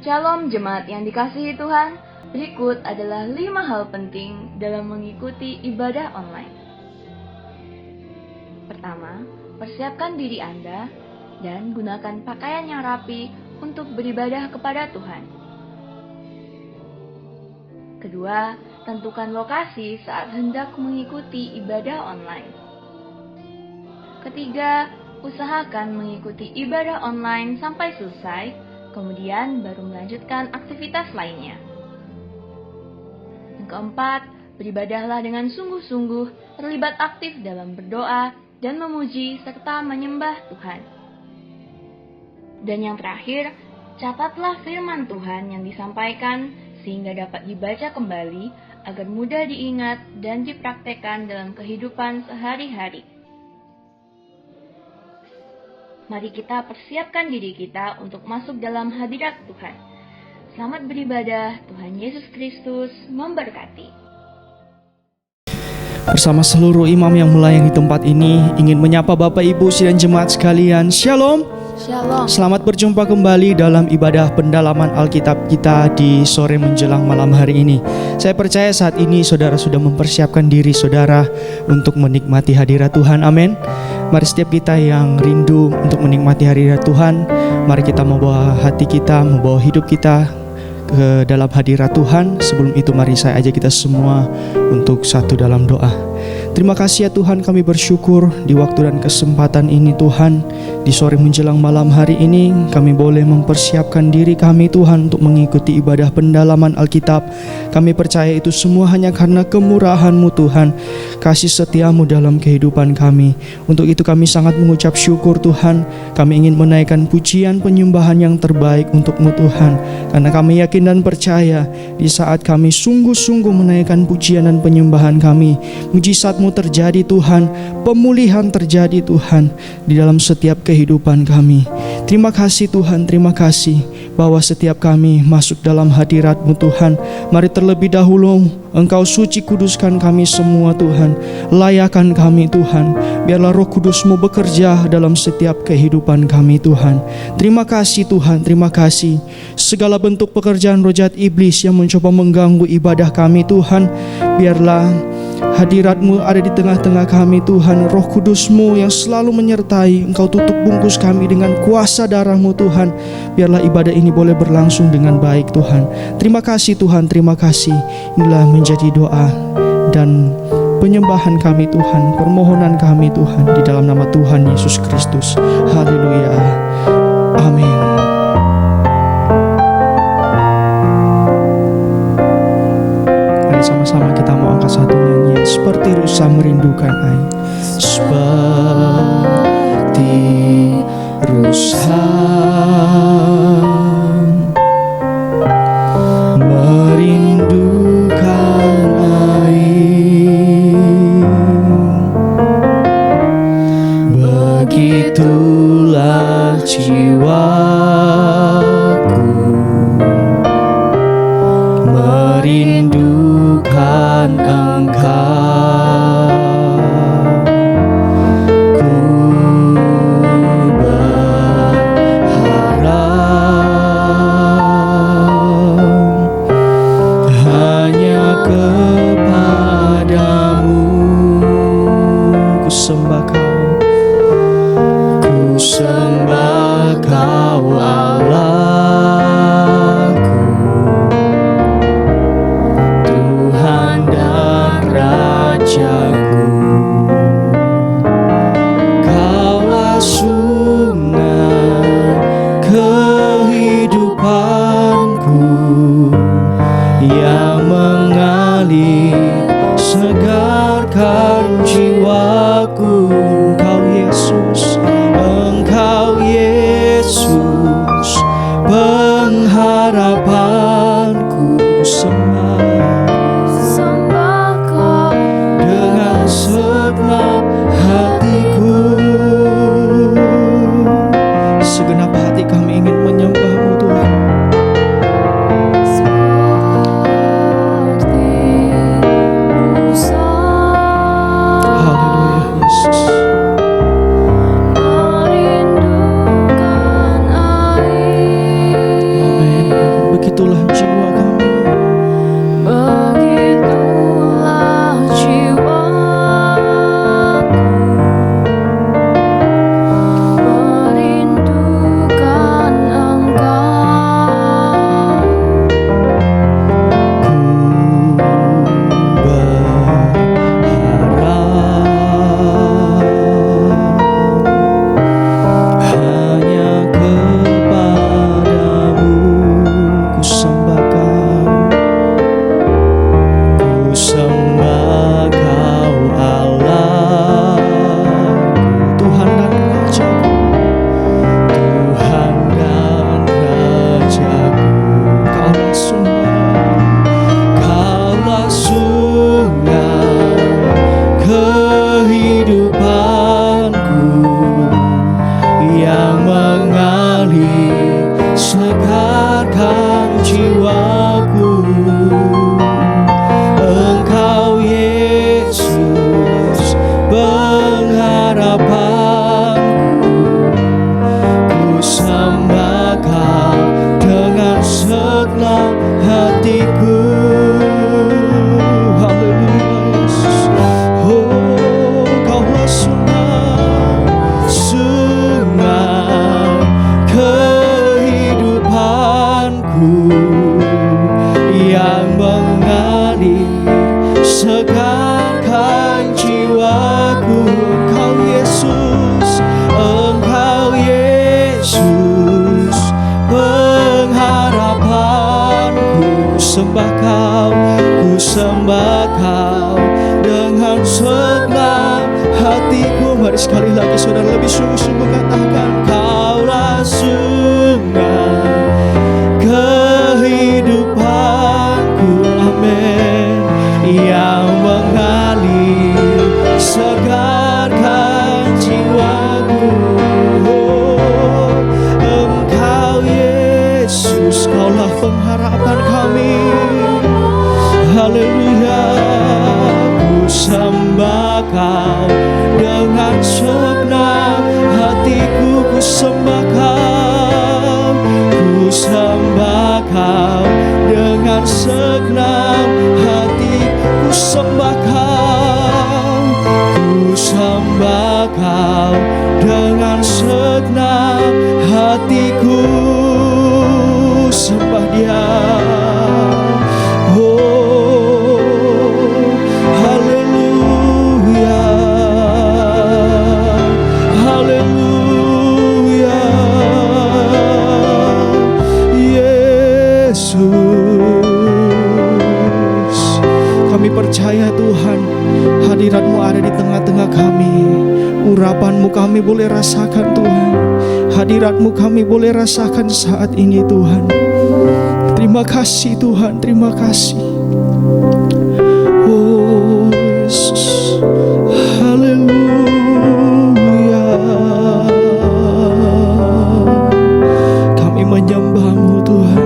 Shalom jemaat yang dikasihi Tuhan, berikut adalah 5 hal penting dalam mengikuti ibadah online. Pertama, persiapkan diri Anda dan gunakan pakaian yang rapi untuk beribadah kepada Tuhan. Kedua, tentukan lokasi saat hendak mengikuti ibadah online. Ketiga, usahakan mengikuti ibadah online sampai selesai, kemudian baru melanjutkan aktivitas lainnya. Yang keempat, beribadahlah dengan sungguh-sungguh, terlibat aktif dalam berdoa dan memuji serta menyembah Tuhan. Dan yang terakhir, catatlah firman Tuhan yang disampaikan sehingga dapat dibaca kembali agar mudah diingat dan dipraktekkan dalam kehidupan sehari-hari. Mari kita persiapkan diri kita untuk masuk dalam hadirat Tuhan. Selamat beribadah, Tuhan Yesus Kristus memberkati. Bersama seluruh imam yang melayani tempat ini, ingin menyapa Bapak Ibu dan jemaat sekalian. Shalom. Shalom. Selamat berjumpa kembali dalam ibadah pendalaman Alkitab kita di sore menjelang malam hari ini. Saya percaya saat ini saudara sudah mempersiapkan diri saudara untuk menikmati hadirat Tuhan. Amin. Mari setiap kita yang rindu untuk menikmati hadirat Tuhan, mari kita membawa hati kita, membawa hidup kita ke dalam hadirat Tuhan. Sebelum itu mari saya ajak kita semua untuk satu dalam doa. Terima kasih ya Tuhan, kami bersyukur di waktu dan kesempatan ini Tuhan. Di sore menjelang malam hari ini kami boleh mempersiapkan diri kami Tuhan untuk mengikuti ibadah pendalaman Alkitab. Kami percaya itu semua hanya karena kemurahan-Mu Tuhan, kasih setia-Mu dalam kehidupan kami. Untuk itu kami sangat mengucap syukur Tuhan. Kami ingin menaikkan pujian penyembahan yang terbaik untuk-Mu Tuhan, karena kami yakin dan percaya di saat kami sungguh-sungguh menaikkan pujian dan penyembahan kami, mujizat-Mu terjadi Tuhan, pemulihan terjadi Tuhan di dalam setiap kehidupan kami. Terima kasih Tuhan, terima kasih bahwa setiap kami masuk dalam hadirat-Mu Tuhan. Mari terlebih dahulu Engkau suci kuduskan kami semua Tuhan. Layakan kami Tuhan. Biarlah Roh Kudus-Mu bekerja dalam setiap kehidupan kami Tuhan. Terima kasih Tuhan, terima kasih. Segala bentuk pekerjaan roh jahat iblis yang mencoba mengganggu ibadah kami Tuhan, biarlah hadirat-Mu ada di tengah-tengah kami Tuhan. Roh Kudus-Mu yang selalu menyertai, Engkau tutup bungkus kami dengan kuasa darah-Mu Tuhan. Biarlah ibadah ini boleh berlangsung dengan baik Tuhan. Terima kasih Tuhan, terima kasih. Inilah menjadi doa dan penyembahan kami Tuhan, permohonan kami Tuhan, di dalam nama Tuhan Yesus Kristus. Haleluya. Amin. Mari sama-sama kita mau angkat satu nyanyian, seperti rusa merindukan air. Seperti rusa merindukan air, begitulah jiwaku merindukan Engkau. Ku berharap hanya kepadamu. Ku sembah Kau, ku sembah Kau Allahku, Tuhan dan Rajaku. Kaulah sungai kehidupanku yang mengalir, segarkan jiwaku. Engkau Yesus, Engkau Yesus, pengharapanku. Sembah Kau dengan segenap hatiku. Segenap hati kami ingin menyembah-Mu Tuhan. Haleluya Yesus. sembah Kau, ku sembah Kau dengan segenap hatiku. Mari sekali lagi saudara lebih sungguh-sungguh katakan, Kaulah sungai kehidupanku, amin, yang mengalir segarkan jiwaku. Oh, Engkau Yesus, Kaulah pengharapan kami. Haleluya. Ku sembah Kau dengan segenap hatiku, ku sembah Kau, ku sembah Kau dengan segenap hati, ku sembah Kau, ku sembah Kau dengan segenap hatiku, sembah Dia. Percaya Tuhan, hadirat-Mu ada di tengah-tengah kami. Urapan-Mu kami boleh rasakan Tuhan. Hadirat-Mu kami boleh rasakan saat ini Tuhan. Terima kasih Tuhan, terima kasih. Oh Yesus, haleluya. Kami menyembah-Mu Tuhan.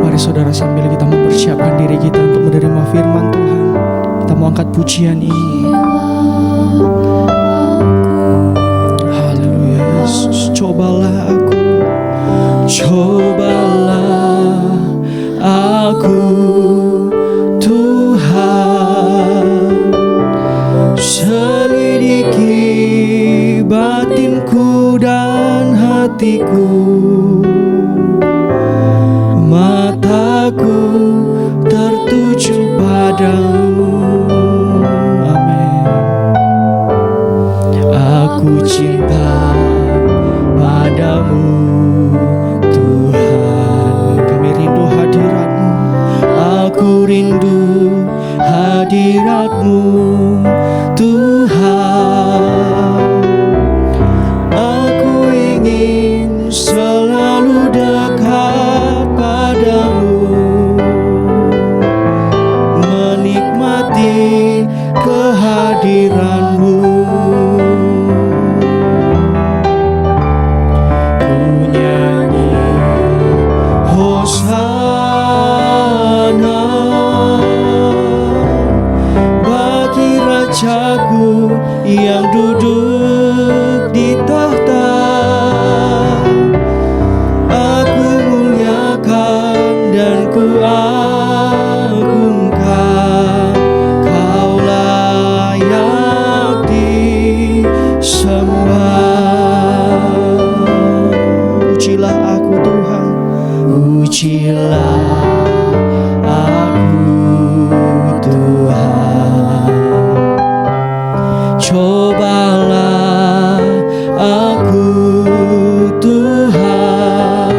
Mari saudara, sambil kita mempersiapkan diri kita untuk menerima firman Tuhan, kita mau angkat pujian ini. Haleluya Yesus. Cobalah aku, cobalah aku Tuhan, selidiki batinku dan hatiku. Mataku tertuju padamu, amin. Aku cinta padamu Tuhan. Kami rindu hadirat-Mu, aku rindu hadirat-Mu Tuhan. Aku ingin selalu dekat padamu, menikmati kehadiran-Mu. Ku nyanyi Hosana bagi Rajaku yang duduk di tahta. Aku muliakan dan ku agungkan, Kau layak disembah. Ujilah aku Tuhan, ujilah aku Tuhan. Cobalah aku Tuhan,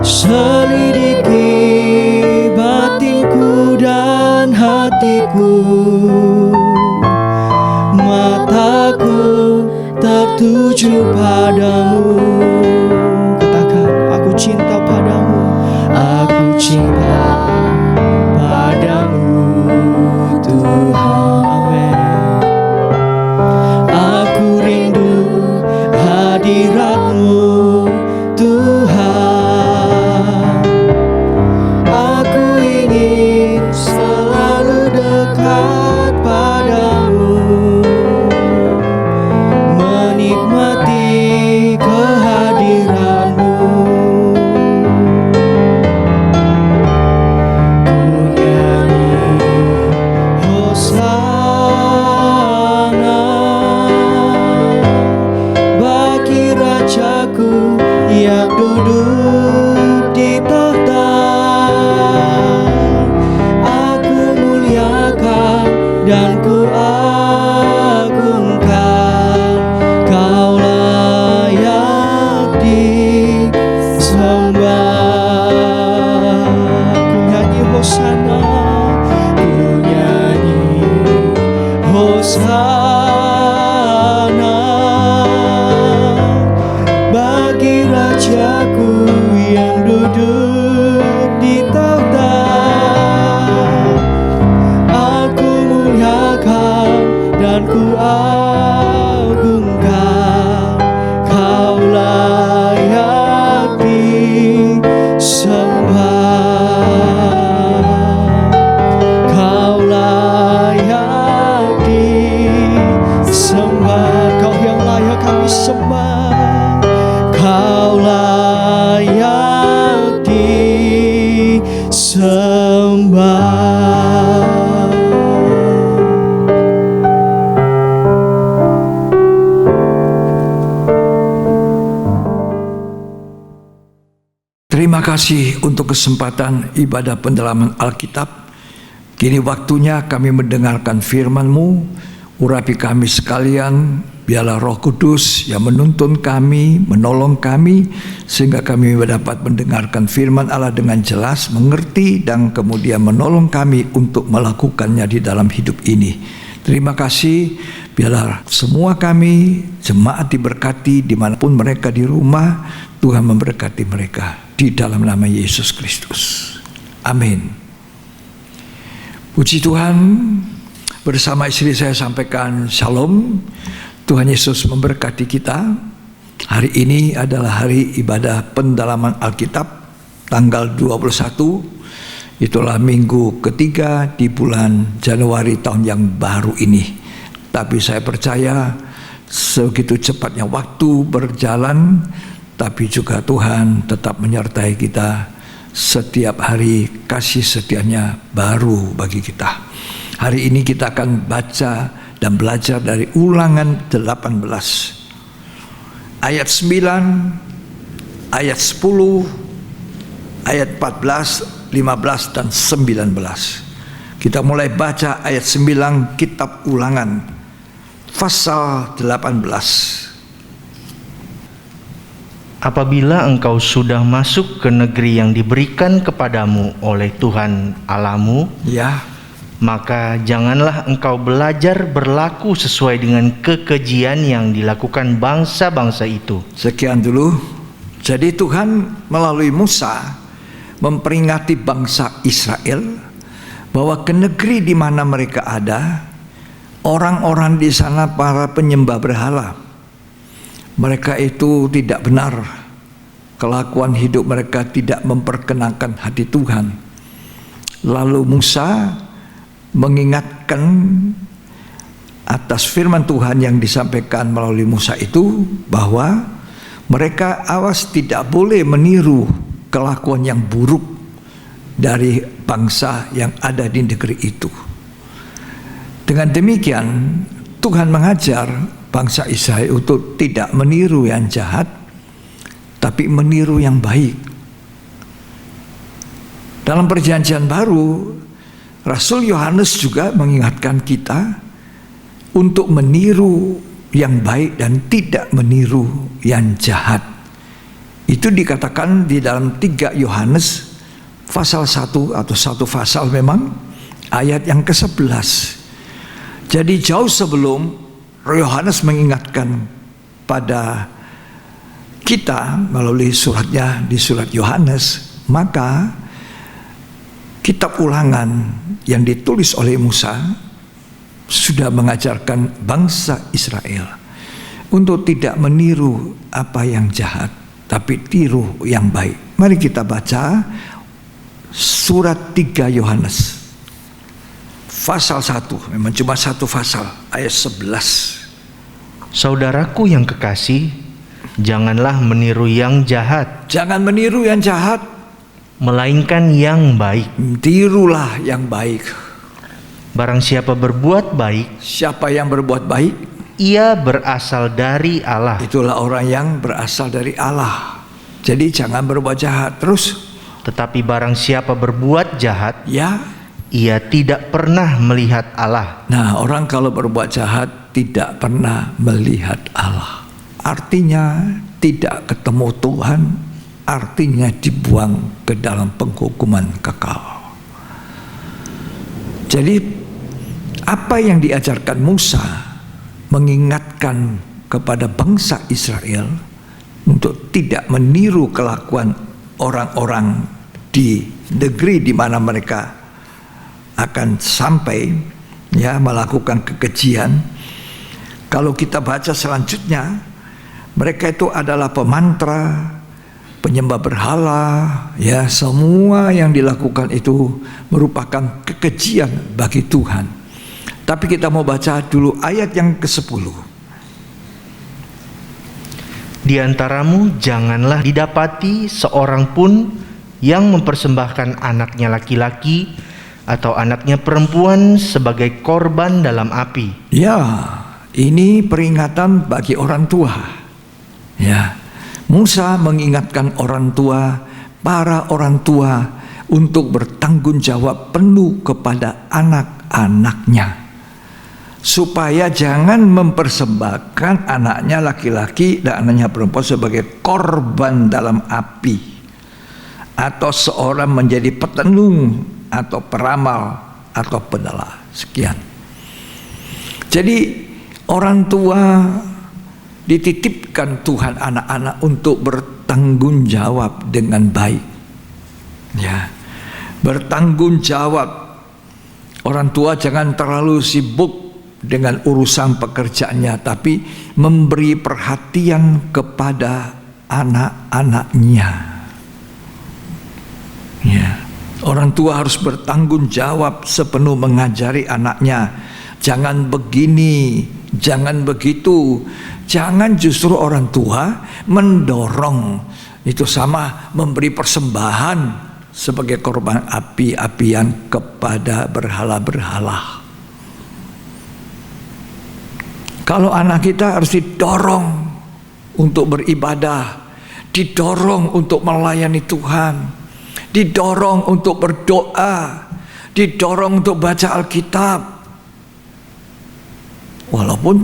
selidiki batinku dan hatiku. Mataku tertuju padamu. Katakan, aku cinta padamu, aku cinta padamu Tuhan, amin. Aku rindu hadirat-Mu Tuhan. Aku ingin selalu dekat padamu, menikmati sembah. Terima kasih untuk kesempatan ibadah pendalaman Alkitab. Kini waktunya kami mendengarkan firman-Mu. Urapi kami sekalian, biarlah Roh Kudus yang menuntun kami, menolong kami, sehingga kami dapat mendengarkan firman Allah dengan jelas, mengerti, dan kemudian menolong kami untuk melakukannya di dalam hidup ini. Terima kasih, biarlah semua kami, jemaat diberkati dimanapun mereka di rumah. Tuhan memberkati mereka di dalam nama Yesus Kristus. Amin. Puji Tuhan, bersama istri saya sampaikan shalom. Tuhan Yesus memberkati kita. Hari ini adalah hari ibadah pendalaman Alkitab, tanggal 21. Itulah minggu ketiga di bulan Januari tahun yang baru ini. Tapi saya percaya segitu cepatnya waktu berjalan, tapi juga Tuhan tetap menyertai kita. Setiap hari kasih setianya baru bagi kita. Hari ini kita akan baca dan belajar dari Ulangan 18 ayat 9, ayat 10, ayat 14, 15 dan 19. Kita mulai baca ayat 9 kitab Ulangan pasal 18. Apabila engkau sudah masuk ke negeri yang diberikan kepadamu oleh Tuhan Allahmu, Ya, maka janganlah engkau belajar berlaku sesuai dengan kekejian yang dilakukan bangsa-bangsa itu. sekian dulu. Jadi Tuhan melalui Musa memperingati bangsa Israel bahwa ke negeri di mana mereka ada, orang-orang di sana para penyembah berhala. Mereka itu tidak benar. Kelakuan hidup mereka tidak memperkenankan hati Tuhan. Lalu Musa mengingatkan atas firman Tuhan yang disampaikan melalui Musa itu, bahwa mereka awas tidak boleh meniru kelakuan yang buruk dari bangsa yang ada di negeri itu. Dengan demikian Tuhan mengajar bangsa Israel untuk tidak meniru yang jahat, tapi meniru yang baik. Dalam perjanjian baru, Rasul Yohanes juga mengingatkan kita untuk meniru yang baik dan tidak meniru yang jahat. Itu dikatakan di dalam 3 Yohanes pasal 1 atau 1 pasal memang, ayat yang ke-11. Jadi jauh sebelum Yohanes mengingatkan pada kita melalui suratnya di surat Yohanes, maka kitab Ulangan yang ditulis oleh Musa sudah mengajarkan bangsa Israel untuk tidak meniru apa yang jahat, tapi tiru yang baik. Mari kita baca surat 3 Yohanes pasal 1, memang cuma 1 pasal, ayat 11. Saudaraku yang kekasih, janganlah meniru yang jahat, Jangan meniru yang jahat, melainkan yang baik. tirulah yang baik. Barang siapa berbuat baik, Siapa yang berbuat baik, ia berasal dari Allah, itulah orang yang berasal dari Allah. Jadi jangan berbuat jahat terus. tetapi barang siapa berbuat jahat, Ya, ia tidak pernah melihat Allah. nah orang kalau berbuat jahat tidak pernah melihat Allah. Artinya tidak ketemu Tuhan, artinya dibuang ke dalam penghukuman kekal. Jadi apa yang diajarkan Musa mengingatkan kepada bangsa Israel untuk tidak meniru kelakuan orang-orang di negeri di mana mereka akan sampai, ya, melakukan kekejian. Kalau kita baca selanjutnya, mereka itu adalah pemantra, penyembah berhala, ya, semua yang dilakukan itu merupakan kekejian bagi Tuhan. Tapi kita mau baca dulu ayat yang ke-10. Di antaramu janganlah didapati seorang pun yang mempersembahkan anaknya laki-laki atau anaknya perempuan sebagai korban dalam api. Ya, ini peringatan bagi orang tua. Ya, Musa mengingatkan orang tua, para orang tua untuk bertanggung jawab penuh kepada anak-anaknya, supaya jangan mempersembahkan anaknya laki-laki dan anaknya perempuan sebagai korban dalam api, atau seorang menjadi petenung atau peramal atau penela. Sekian. Jadi orang tua dititipkan Tuhan anak-anak untuk bertanggung jawab dengan baik. Ya, bertanggung jawab. Orang tua jangan terlalu sibuk dengan urusan pekerjaannya, tapi memberi perhatian kepada anak-anaknya. Ya, orang tua harus bertanggung jawab sepenuh mengajari anaknya. Jangan begini, jangan begitu. Jangan justru orang tua mendorong. Itu sama memberi persembahan sebagai korban api-apian kepada berhala-berhala. Kalau anak kita harus didorong untuk beribadah, didorong untuk melayani Tuhan, didorong untuk berdoa, didorong untuk baca Alkitab. Walaupun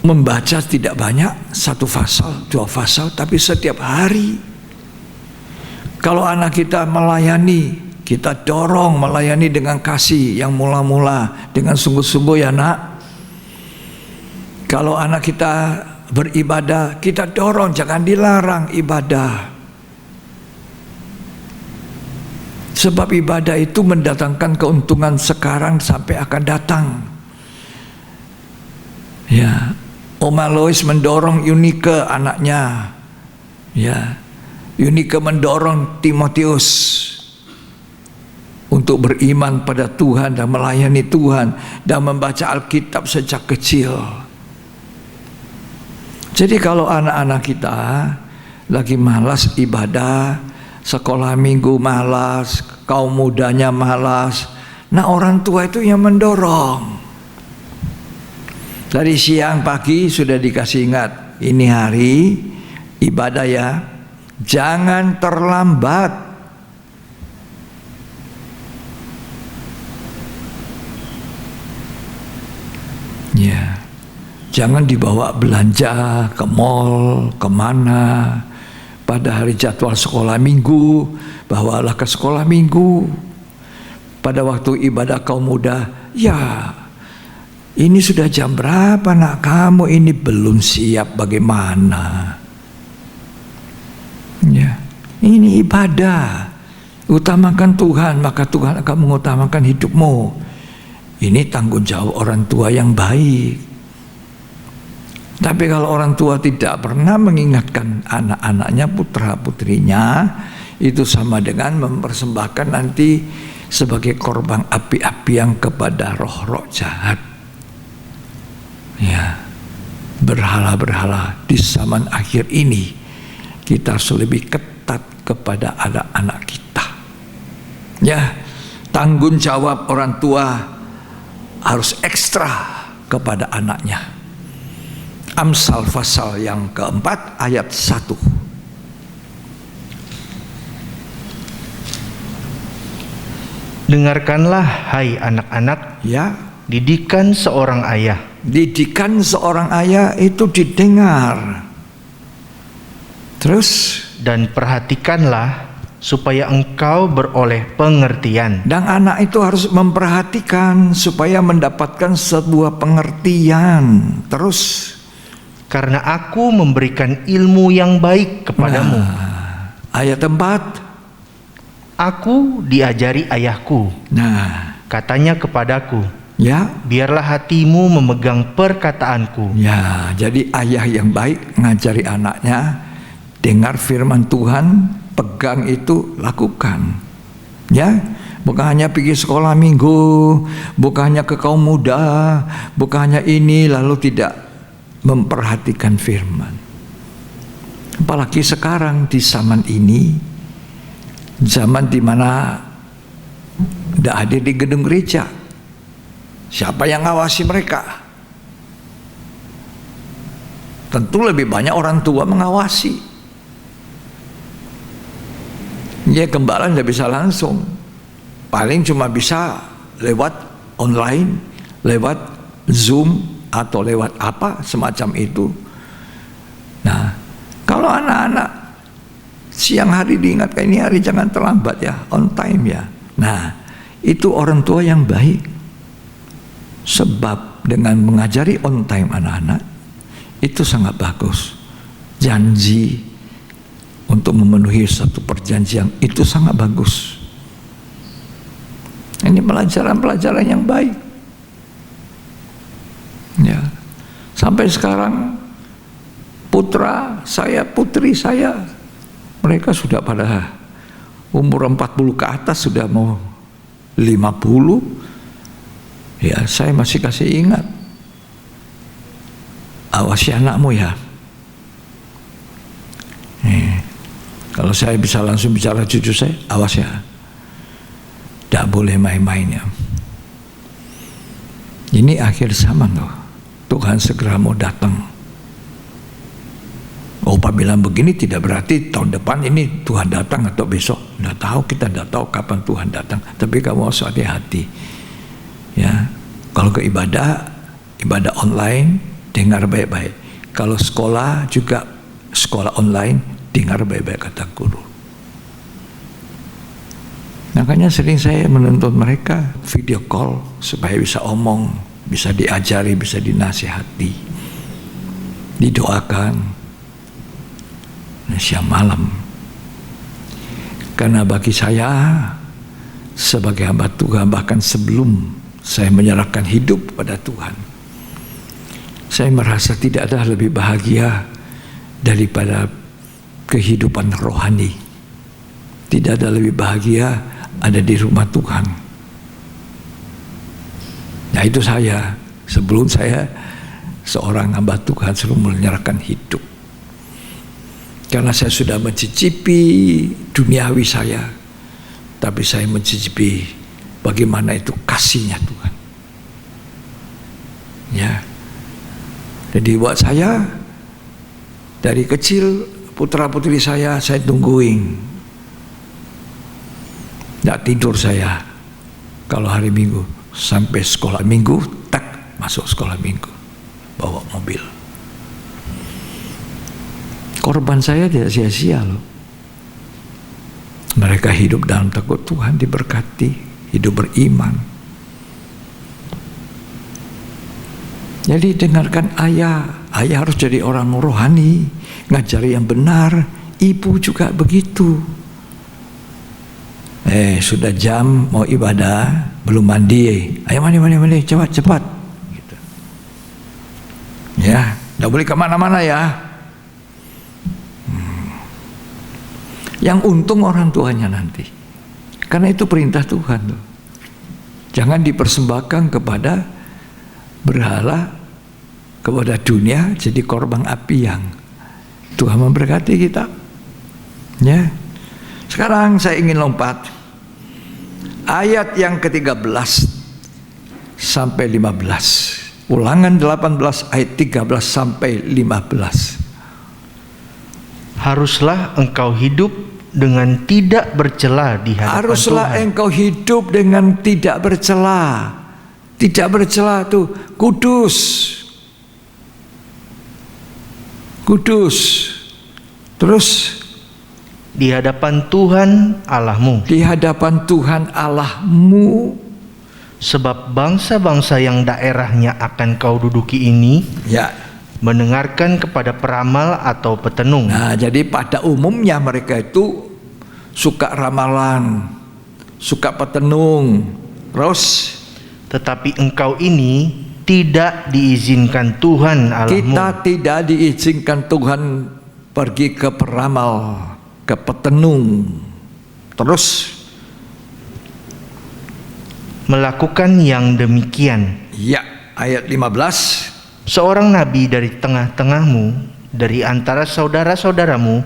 membaca tidak banyak, 1 pasal, 2 pasal, tapi setiap hari. Kalau anak kita melayani, kita dorong melayani dengan kasih yang mula-mula, dengan sungguh-sungguh ya nak. Kalau anak kita beribadah, kita dorong, jangan dilarang ibadah. Sebab ibadah itu mendatangkan keuntungan sekarang sampai akan datang. Ya, Oma Lois mendorong Yunike anaknya. Ya, Yunike mendorong Timotius untuk beriman pada Tuhan dan melayani Tuhan dan membaca Alkitab sejak kecil. Jadi kalau anak-anak kita lagi malas ibadah, sekolah minggu malas, kaum mudanya malas, nah orang tua itu yang mendorong. Dari siang pagi sudah dikasih ingat, ini hari ibadah ya, jangan terlambat. Ya, jangan dibawa belanja ke mall, kemana. Pada hari jadwal sekolah minggu, bawalah ke sekolah minggu. Pada waktu ibadah kaum muda, ya ini sudah jam berapa nak, kamu ini belum siap bagaimana? Ya, ini ibadah. Utamakan Tuhan, maka Tuhan akan mengutamakan hidupmu. Ini tanggung jawab orang tua yang baik. Tapi kalau orang tua tidak pernah mengingatkan anak-anaknya, putra-putrinya, itu sama dengan mempersembahkan nanti sebagai korban api-apian kepada roh-roh jahat. Ya, berhala-berhala di zaman akhir ini kita harus lebih ketat kepada anak-anak kita. Ya, tanggung jawab orang tua harus ekstra kepada anaknya. Amsal pasal yang keempat ayat 1. Dengarkanlah hai anak-anak, Ya, didikan seorang ayah. didikan seorang ayah itu didengar. Terus, Dan perhatikanlah supaya engkau beroleh pengertian. dan anak itu harus memperhatikan supaya mendapatkan sebuah pengertian. Terus, Karena aku memberikan ilmu yang baik kepadamu. ayat 4. Aku diajari ayahku. Nah, Katanya kepadaku, ya, biarlah hatimu memegang perkataanku. ya, jadi ayah yang baik ngajari anaknya, dengar firman Tuhan, pegang itu, lakukan. Ya, bukan hanya pergi sekolah minggu, bukan hanya ke kaum muda, bukan hanya ini lalu tidak memperhatikan firman. Apalagi sekarang di zaman ini, zaman di mana tidak hadir di gedung gereja. Siapa yang ngawasi mereka? Tentu lebih banyak orang tua mengawasi. Ya, gembala tidak bisa langsung, paling cuma bisa lewat online, lewat Zoom atau lewat apa semacam itu. Nah, kalau anak-anak siang hari diingatkan, ini hari jangan terlambat ya, on time ya. Nah, itu orang tua yang baik. Sebab dengan mengajari on time anak-anak, itu sangat bagus. Janji untuk memenuhi satu perjanjian itu sangat bagus. Ini pelajaran-pelajaran yang baik. Ya. Sampai sekarang putra saya, putri saya, mereka sudah pada umur 40 ke atas, sudah mau 50. Ya, saya masih kasih ingat, awasi anakmu ya. Kalau saya bisa langsung bicara cucu saya, awas ya, tidak boleh main-main ya. Ini akhir zaman loh, Tuhan segera mau datang. Opa bilang begini tidak berarti tahun depan ini Tuhan datang atau besok. Tidak tahu, kita tidak tahu kapan Tuhan datang. Tapi kamu harus hati-hati. Ya, kalau ke ibadah online, dengar baik-baik. Kalau sekolah juga sekolah online, dengar baik-baik kata guru. Makanya sering saya menuntut mereka video call supaya bisa omong, bisa diajari, bisa dinasihati, didoakan siang malam. Karena bagi saya sebagai hamba Tuhan, bahkan sebelum saya menyerahkan hidup pada Tuhan, saya merasa tidak ada lebih bahagia daripada kehidupan rohani. Tidak ada lebih bahagia ada di rumah Tuhan. Nah, itu saya sebelum saya seorang hamba Tuhan, sebelum menyerahkan hidup. Karena saya sudah mencicipi duniawi saya, tapi saya mencicipi bagaimana itu kasihnya Tuhan. Ya. Jadi buat saya dari kecil putra-putri saya tungguin. Tidak tidur saya kalau hari Minggu sampai sekolah Minggu, tak masuk sekolah Minggu, bawa mobil. Korban saya tidak sia-sia loh. Mereka hidup dalam takut Tuhan, diberkati, hidup beriman. Jadi dengarkan ayah harus jadi orang rohani, ngajari yang benar. Ibu juga begitu. Sudah jam mau ibadah, belum mandi. Ayo mandi, cepat. Gitu. Ya, tidak boleh kemana-mana ya. Yang untung orang tuanya nanti, karena itu perintah Tuhan tuh. Jangan dipersembahkan kepada berhala, kepada dunia, jadi korban api yang Tuhan memberkati kita. Ya. Sekarang saya ingin lompat ayat yang ke-13 sampai 15. Ulangan 18 ayat 13 sampai 15. Haruslah engkau hidup dengan tidak bercela di hadapan Haruslah Tuhan. engkau hidup dengan tidak bercela. Tidak bercela itu kudus. Kudus. Terus Di hadapan Tuhan Allahmu. di hadapan Tuhan Allahmu. Sebab bangsa-bangsa yang daerahnya akan kau duduki ini Ya. mendengarkan kepada peramal atau petenung. Nah, jadi pada umumnya mereka itu suka ramalan, suka petenung. Terus Tetapi engkau ini tidak diizinkan Tuhan Allahmu. kita tidak diizinkan Tuhan pergi ke peramal, ke petenung. Terus melakukan yang demikian. ya, ayat 15. Seorang nabi dari tengah-tengahmu dari antara saudara-saudaramu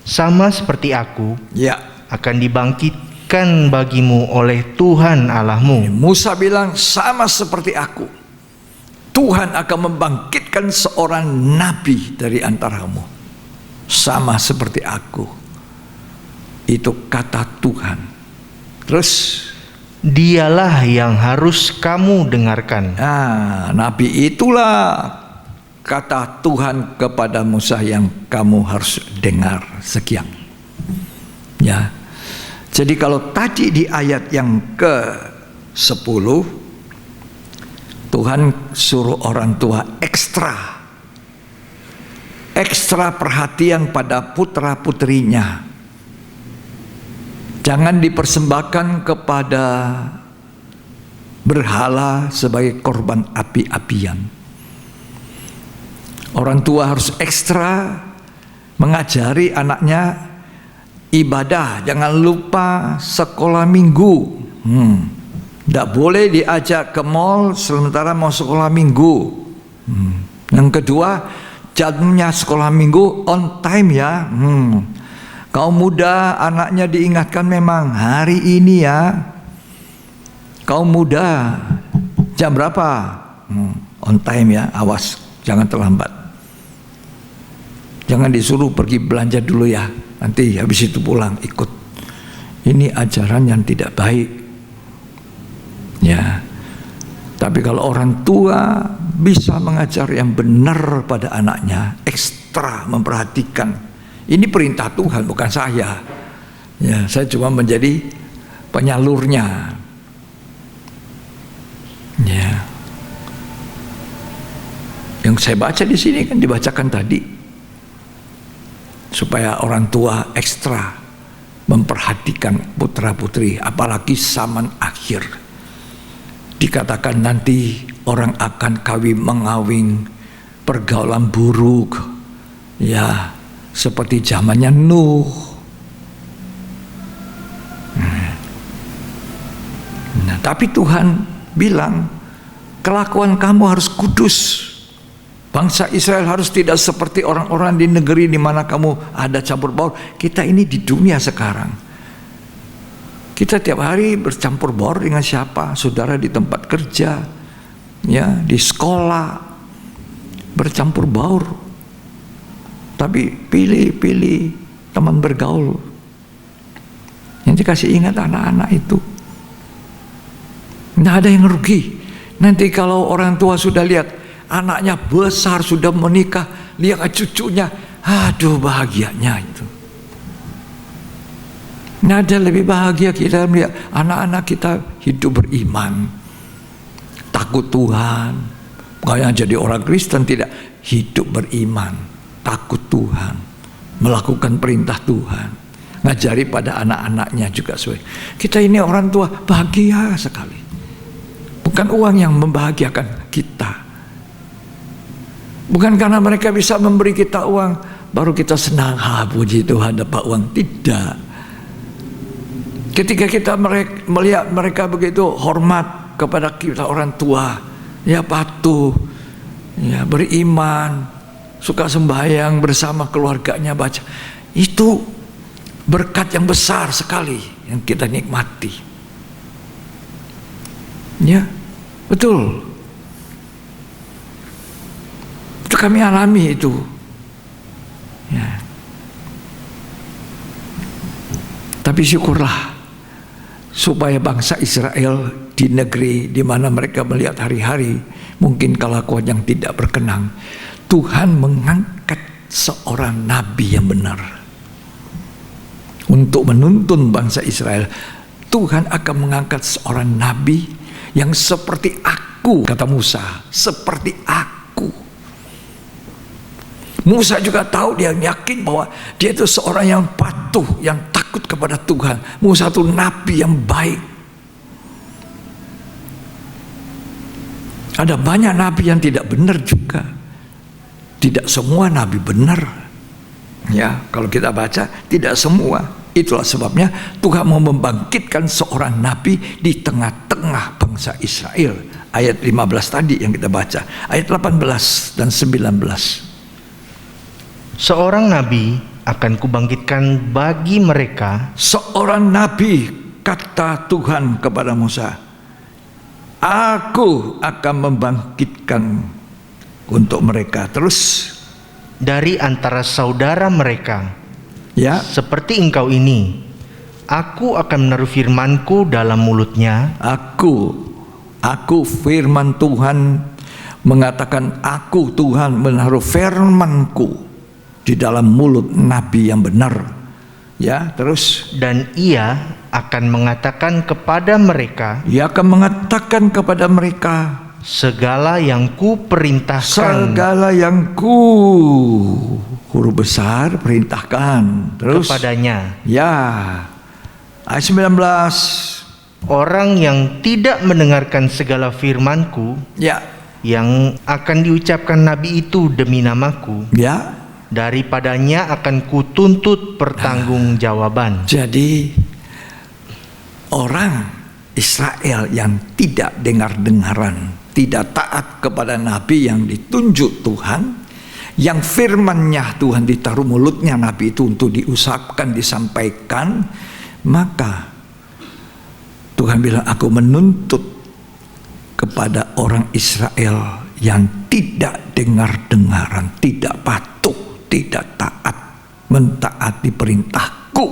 sama seperti aku Ya, akan dibangkitkan bagimu oleh Tuhan Allahmu. Musa bilang sama seperti aku. Tuhan akan membangkitkan seorang nabi dari antaramu. Sama seperti aku. Itu kata Tuhan. Terus, Dialah yang harus kamu dengarkan. nabi itulah kata Tuhan kepada Musa yang kamu harus dengar. Sekian. Ya. Jadi kalau tadi di ayat yang ke-10 Tuhan suruh orang tua ekstra perhatian pada putra-putrinya. Jangan dipersembahkan kepada berhala sebagai korban api-apian. Orang tua harus ekstra mengajari anaknya ibadah. Jangan lupa sekolah minggu. Tidak boleh diajak ke mall sementara mau sekolah minggu. Yang kedua, jamnya sekolah minggu on time ya. Kaum muda anaknya diingatkan memang hari ini ya. Kaum muda jam berapa? On time ya, awas jangan terlambat. Jangan disuruh pergi belanja dulu ya. Nanti habis itu pulang ikut. Ini ajaran yang tidak baik. Ya. Tapi kalau orang tua bisa mengajar yang benar pada anaknya, ekstra memperhatikan. Ini perintah Tuhan, bukan saya. Ya, saya cuma menjadi penyalurnya. Ya. Yang saya baca di sini kan dibacakan tadi. Supaya orang tua ekstra memperhatikan putra-putri, apalagi zaman akhir. Dikatakan nanti orang akan mengawin pergaulan buruk. Ya, seperti zamannya Nuh. Nah, tapi Tuhan bilang kelakuan kamu harus kudus. Bangsa Israel harus tidak seperti orang-orang di negeri di mana kamu ada campur baur. Kita ini di dunia sekarang. Kita tiap hari bercampur baur dengan siapa? Saudara di tempat kerja, ya, di sekolah, bercampur baur. Tapi pilih teman bergaul. Yang dikasih ingat anak-anak itu. Tidak ada yang rugi. Nanti kalau orang tua sudah lihat anaknya besar, sudah menikah, lihat cucunya, aduh bahagianya itu. Tidak ada lebih bahagia kita melihat anak-anak kita hidup beriman, takut Tuhan. Bukan jadi orang Kristen, tidak, hidup beriman, takut Tuhan, melakukan perintah Tuhan, ngajari pada anak-anaknya juga. Kita ini orang tua bahagia sekali. Bukan uang yang membahagiakan kita. Bukan karena mereka bisa memberi kita uang baru kita senang, puji Tuhan dapat uang. Tidak. Ketika kita melihat mereka begitu hormat kepada kita orang tua, ya patuh, ya beriman, suka sembahyang bersama keluarganya, baca, itu berkat yang besar sekali yang kita nikmati. Ya, betul. Itu kami alami itu. Ya. Tapi syukurlah supaya bangsa Israel di negeri di mana mereka melihat hari-hari mungkin kelakuan yang tidak berkenan, Tuhan mengangkat seorang nabi yang benar untuk menuntun bangsa Israel. Tuhan akan mengangkat seorang nabi yang seperti aku, kata Musa, seperti aku. Musa juga tahu, dia yakin bahwa dia itu seorang yang patuh, yang takut kepada Tuhan. Musa itu nabi yang baik. Ada banyak nabi yang tidak benar juga. Tidak semua nabi benar. Ya, kalau kita baca tidak semua. Itulah sebabnya Tuhan mau membangkitkan seorang nabi di tengah-tengah bangsa Israel. Ayat 15 tadi yang kita baca. Ayat 18 dan 19. Seorang nabi akan kubangkitkan bagi mereka. Seorang nabi, kata Tuhan kepada Musa, aku akan membangkitkan untuk mereka. Terus, dari antara saudara mereka, ya, seperti engkau ini, aku akan menaruh firmanku dalam mulutnya. Aku firman Tuhan mengatakan, aku Tuhan menaruh firmanku di dalam mulut nabi yang benar. Ya, terus, Dan ia akan mengatakan kepada mereka, ia akan mengatakan kepada mereka segala yang kuperintahkan segala yang huruf besar perintahkan. Terus, kepadanya. ya, ayat 19. Orang yang tidak mendengarkan segala firmanku Ya, yang akan diucapkan nabi itu demi namaku, ya. daripadanya akan kutuntut pertanggungjawaban. Jadi orang Israel yang tidak dengar-dengaran, tidak taat kepada nabi yang ditunjuk Tuhan, yang firman-Nya Tuhan ditaruh mulutnya nabi itu untuk diusapkan, disampaikan, maka Tuhan bilang, aku menuntut kepada orang Israel yang tidak dengar-dengaran, tidak patuh, tidak taat, mentaati perintahku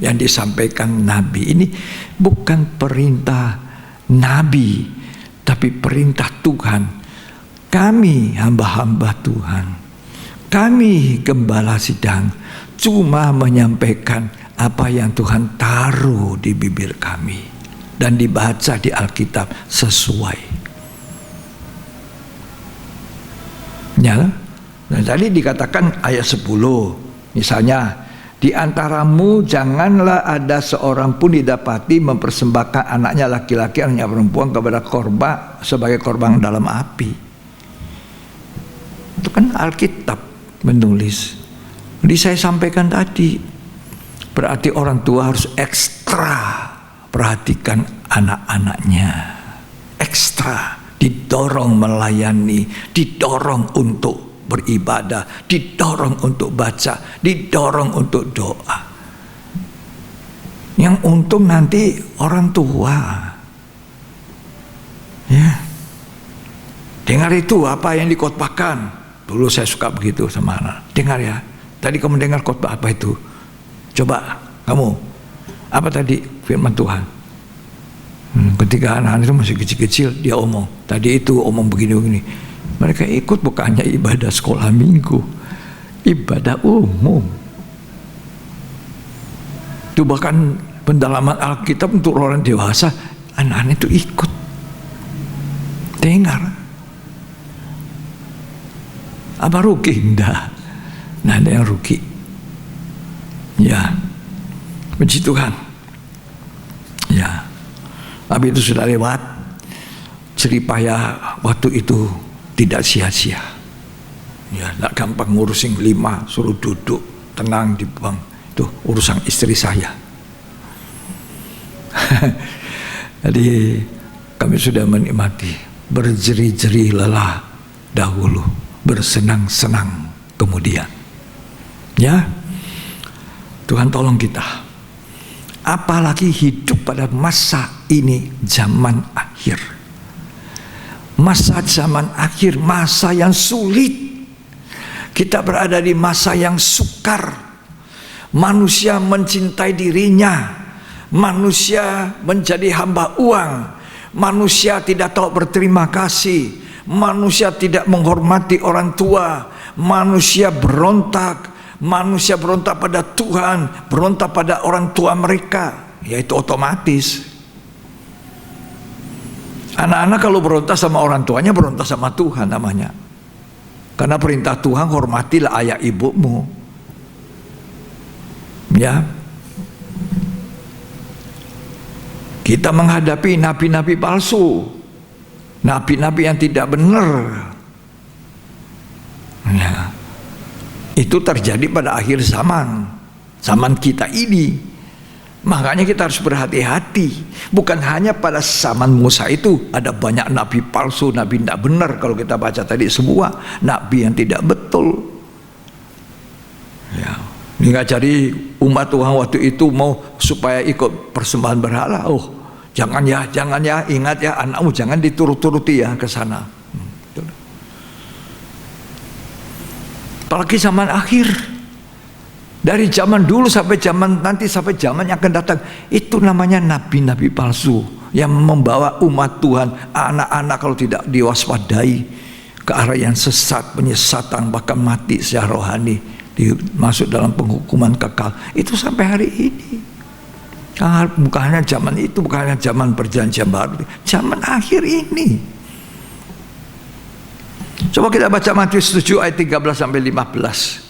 yang disampaikan nabi. Ini bukan perintah nabi, tapi perintah Tuhan. Kami hamba-hamba Tuhan, kami gembala sidang, cuma menyampaikan apa yang Tuhan taruh di bibir kami dan dibaca di Alkitab sesuai. Ya, nah tadi dikatakan ayat 10, misalnya, di antaramu janganlah ada seorang pun didapati mempersembahkan anaknya laki-laki, anaknya perempuan kepada korban sebagai korban dalam api. Itu kan Alkitab menulis. Jadi saya sampaikan tadi, berarti orang tua harus ekstra perhatikan anak-anaknya, ekstra didorong melayani, didorong untuk beribadah, didorong untuk baca, didorong untuk doa. Yang untung nanti orang tua. Ya, dengar itu apa yang dikotbahkan. Dulu saya suka begitu sama anak. Dengar ya, tadi kamu dengar khotbah apa itu? Coba kamu, apa tadi firman Tuhan? Ketika anak-anak itu masih kecil-kecil, dia omong, tadi itu omong begini-begini. Mereka ikut, bukannya ibadah sekolah minggu, ibadah umum. Itu bahkan pendalaman Alkitab untuk orang dewasa, anak-anak itu ikut, dengar. Apa rugi? Enggak. Nah, ada yang rugi. Ya, puji Tuhan. Ya, tapi itu sudah lewat. Jeripayah waktu itu tidak sia-sia. Ya, tidak gampang ngurusin 5, suruh duduk tenang di bang. Itu urusan istri saya. Jadi kami sudah menikmati, berjeri-jeri lelah dahulu, bersenang-senang kemudian. Ya, Tuhan tolong kita. Apalagi hidup pada masa ini, zaman akhir. Masa zaman akhir, masa yang sulit. Kita berada di masa yang sukar. Manusia mencintai dirinya. Manusia menjadi hamba uang. Manusia tidak tahu berterima kasih. Manusia tidak menghormati orang tua. Manusia berontak. Manusia berontak pada Tuhan, berontak pada orang tua mereka. Ya, itu otomatis. Anak-anak kalau berontak sama orang tuanya, berontak sama Tuhan namanya. Karena perintah Tuhan, hormatilah ayah ibumu. Ya, kita menghadapi nabi-nabi palsu, nabi-nabi yang tidak benar. Ya, itu terjadi pada akhir zaman, zaman kita ini. Makanya kita harus berhati-hati. Bukan hanya pada zaman Musa itu ada banyak nabi palsu, nabi tidak benar. Kalau kita baca tadi semua nabi yang tidak betul. Ya, ini ngajari umat Tuhan waktu itu mau supaya ikut persembahan berhala. Oh, jangan ya, ingat ya, anakmu jangan diturut-turuti ya ke sana. Apalagi zaman akhir, dari zaman dulu sampai zaman nanti, sampai zaman yang akan datang, itu namanya nabi-nabi palsu yang membawa umat Tuhan, anak-anak kalau tidak diwaspadai ke arah yang sesat, penyesatan, bahkan mati secara rohani, masuk dalam penghukuman kekal. Itu sampai hari ini. Bukan hanya zaman itu, bukan hanya zaman perjanjian baru, zaman akhir ini. Coba kita baca Matius 7 ayat 13 sampai 15.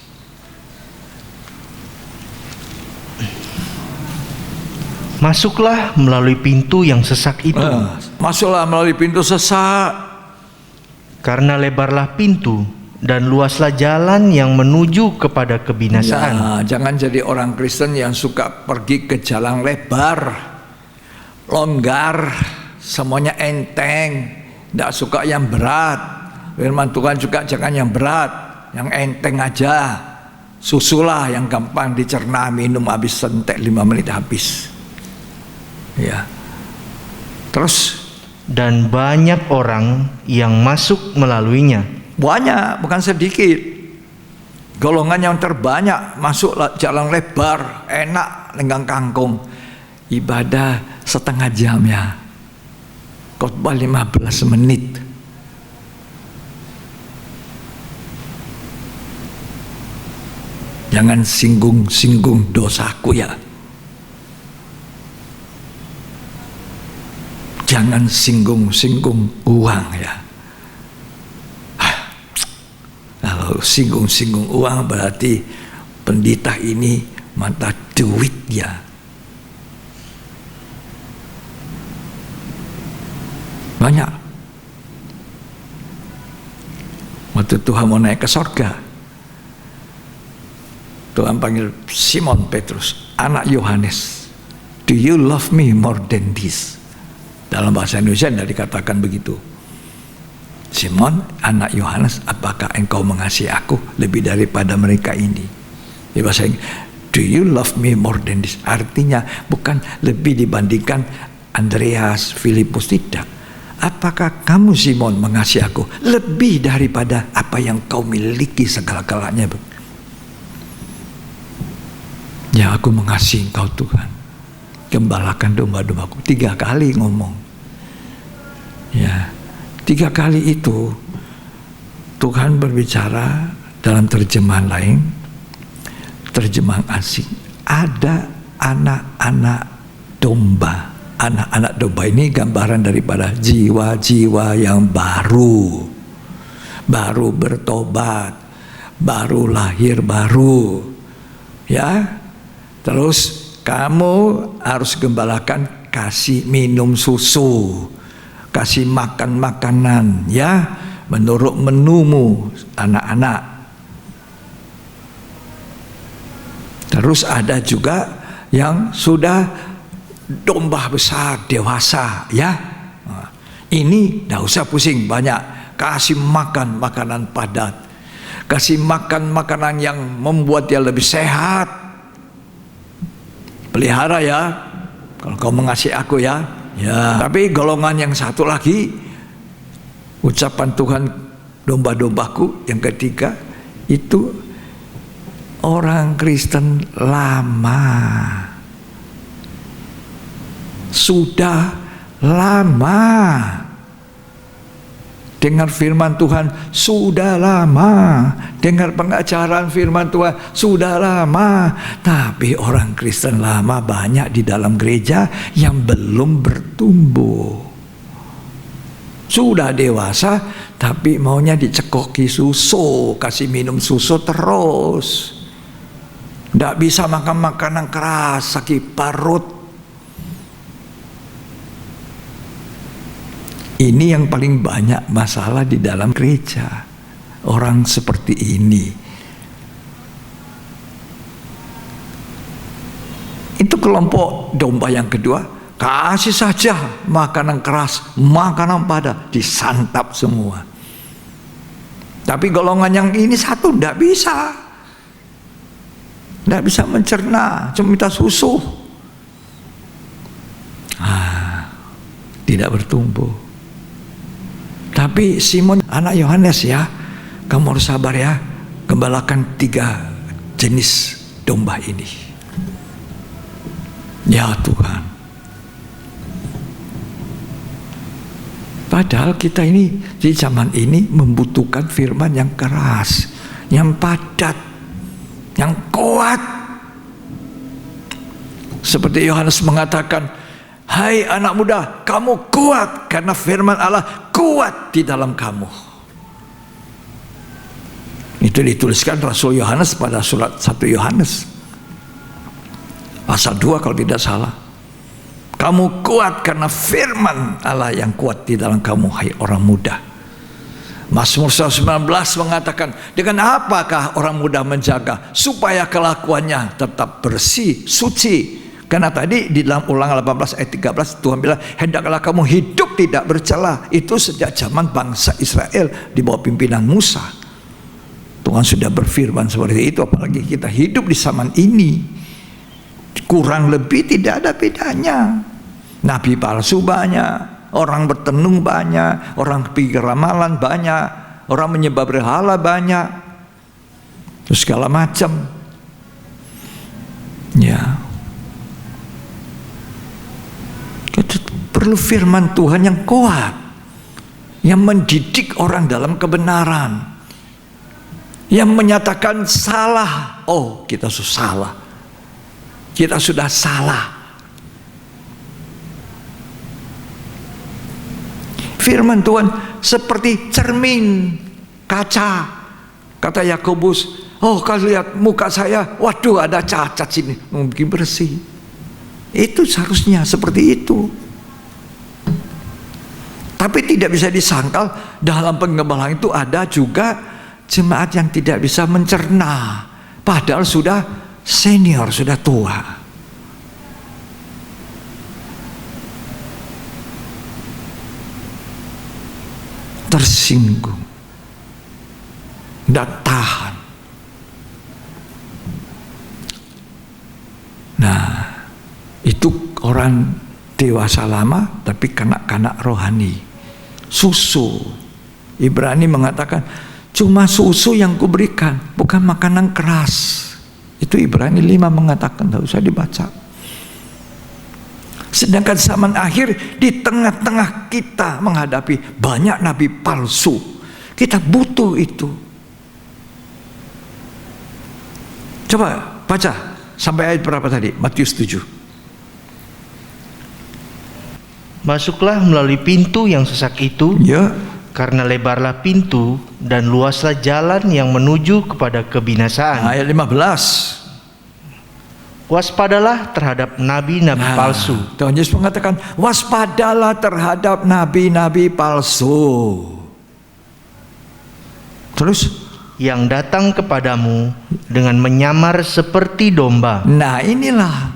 Masuklah melalui pintu yang sesak itu. Masuklah melalui pintu sesak. Karena lebarlah pintu dan luaslah jalan yang menuju kepada kebinasaan. Ya, jangan jadi orang Kristen yang suka pergi ke jalan lebar, longgar, semuanya enteng, tidak suka yang berat. Firman Tuhan juga jangan yang berat, yang enteng aja. Susulah yang gampang dicerna, minum habis sentek 5 menit habis. Ya. Terus, dan banyak orang yang masuk melaluinya. Banyak, bukan sedikit. Golongan yang terbanyak masuk jalan lebar, enak lenggang kangkung. Ibadah setengah jam ya. Khotbah 15 menit. Jangan singgung-singgung dosaku ya. Jangan singgung-singgung uang ya. Kalau singgung-singgung uang berarti pendeta ini mata duit ya. Banyak. Waktu Tuhan mau naik ke sorga, Tuhan panggil Simon Petrus, anak Yohanes, do you love me more than this? Dalam bahasa Indonesia tidak dikatakan begitu. Simon, anak Yohanes, apakah engkau mengasihi aku lebih daripada mereka ini? Di bahasa Inggris, do you love me more than this? Artinya bukan lebih dibandingkan Andreas, Filipus, tidak. Apakah kamu Simon mengasihi aku lebih daripada apa yang kau miliki segala-galanya? Ya, aku mengasihi engkau Tuhan. Gembalakan domba-dombaku. 3 kali ngomong. Ya, 3 kali itu Tuhan berbicara dalam terjemahan lain, terjemahan asing. Ada anak-anak domba. Anak-anak domba ini gambaran daripada jiwa-jiwa yang baru bertobat, baru lahir baru. Ya, terus kamu harus gembalakan, kasih minum susu, kasih makan makanan ya, menurut menumu anak-anak. Terus ada juga yang sudah domba besar, dewasa ya. Nah, ini tidak usah pusing banyak, kasih makan makanan padat, kasih makan makanan yang membuat dia lebih sehat. Pelihara ya, kalau kau mengasihi aku ya. Ya. Tapi golongan yang satu lagi, ucapan Tuhan domba-dombaku yang ketiga, itu orang Kristen lama. Sudah lama dengar firman Tuhan, sudah lama dengar pengajaran firman Tuhan, sudah lama. Tapi orang Kristen lama banyak di dalam gereja yang belum bertumbuh. Sudah dewasa tapi maunya dicekoki susu, kasih minum susu terus. Tidak bisa makan makanan keras, sakit perut. Ini yang paling banyak masalah di dalam gereja. Orang seperti ini. Itu kelompok domba yang kedua. Kasih saja makanan keras, makanan padat, disantap semua. Tapi golongan yang ini satu tidak bisa. Tidak bisa mencerna, cuma minta susu. Tidak bertumbuh. Tapi Simon anak Yohanes ya, kamu harus sabar ya, gembalakan 3 jenis domba ini. Ya Tuhan. Padahal kita ini di zaman ini membutuhkan firman yang keras, yang padat, yang kuat. Seperti Yohanes mengatakan, hai anak muda, kamu kuat karena firman Allah kuat di dalam kamu. Itu dituliskan Rasul Yohanes pada surat 1 Yohanes pasal 2 kalau tidak salah. Kamu kuat karena firman Allah yang kuat di dalam kamu, hai orang muda. Mazmur 19 mengatakan, dengan apakah orang muda menjaga supaya kelakuannya tetap bersih, suci. Karena tadi di dalam Ulangan 18 ayat 13 Tuhan bilang, hendaklah kamu hidup tidak bercela. Itu sejak zaman bangsa Israel di bawah pimpinan Musa. Tuhan sudah berfirman seperti itu, apalagi kita hidup di zaman ini. Kurang lebih tidak ada bedanya. Nabi palsu banyak, orang bertenung banyak, orang pikir ramalan banyak, orang menyembah berhala banyak, terus segala macam. Ya, kita perlu firman Tuhan yang kuat, yang mendidik orang dalam kebenaran, yang menyatakan salah. Oh, kita sudah salah. Kita sudah salah. Firman Tuhan seperti cermin kaca. Kata Yakobus, oh kalau lihat muka saya, waduh ada cacat sini, mungkin bersih. Itu seharusnya seperti itu. Tapi tidak bisa disangkal dalam penggembalaan itu ada juga jemaat yang tidak bisa mencerna, padahal sudah senior, sudah tua. Tersinggung, tidak tahan. Nah, itu orang dewasa lama tapi kanak-kanak rohani. Susu. Ibrani mengatakan, cuma susu yang kuberikan, bukan makanan keras. Itu Ibrani 5 mengatakan, tidak usah dibaca. Sedangkan zaman akhir di tengah-tengah kita menghadapi banyak nabi palsu. Kita butuh itu. Coba baca sampai ayat berapa tadi? Matius 7. Masuklah melalui pintu yang sesak itu, Ya. karena lebarlah pintu dan luaslah jalan yang menuju kepada kebinasaan. Ayat 15. Waspadalah terhadap nabi-nabi palsu. Tuhan Yesus mengatakan, waspadalah terhadap nabi-nabi palsu. Terus, yang datang kepadamu dengan menyamar seperti domba. nah inilah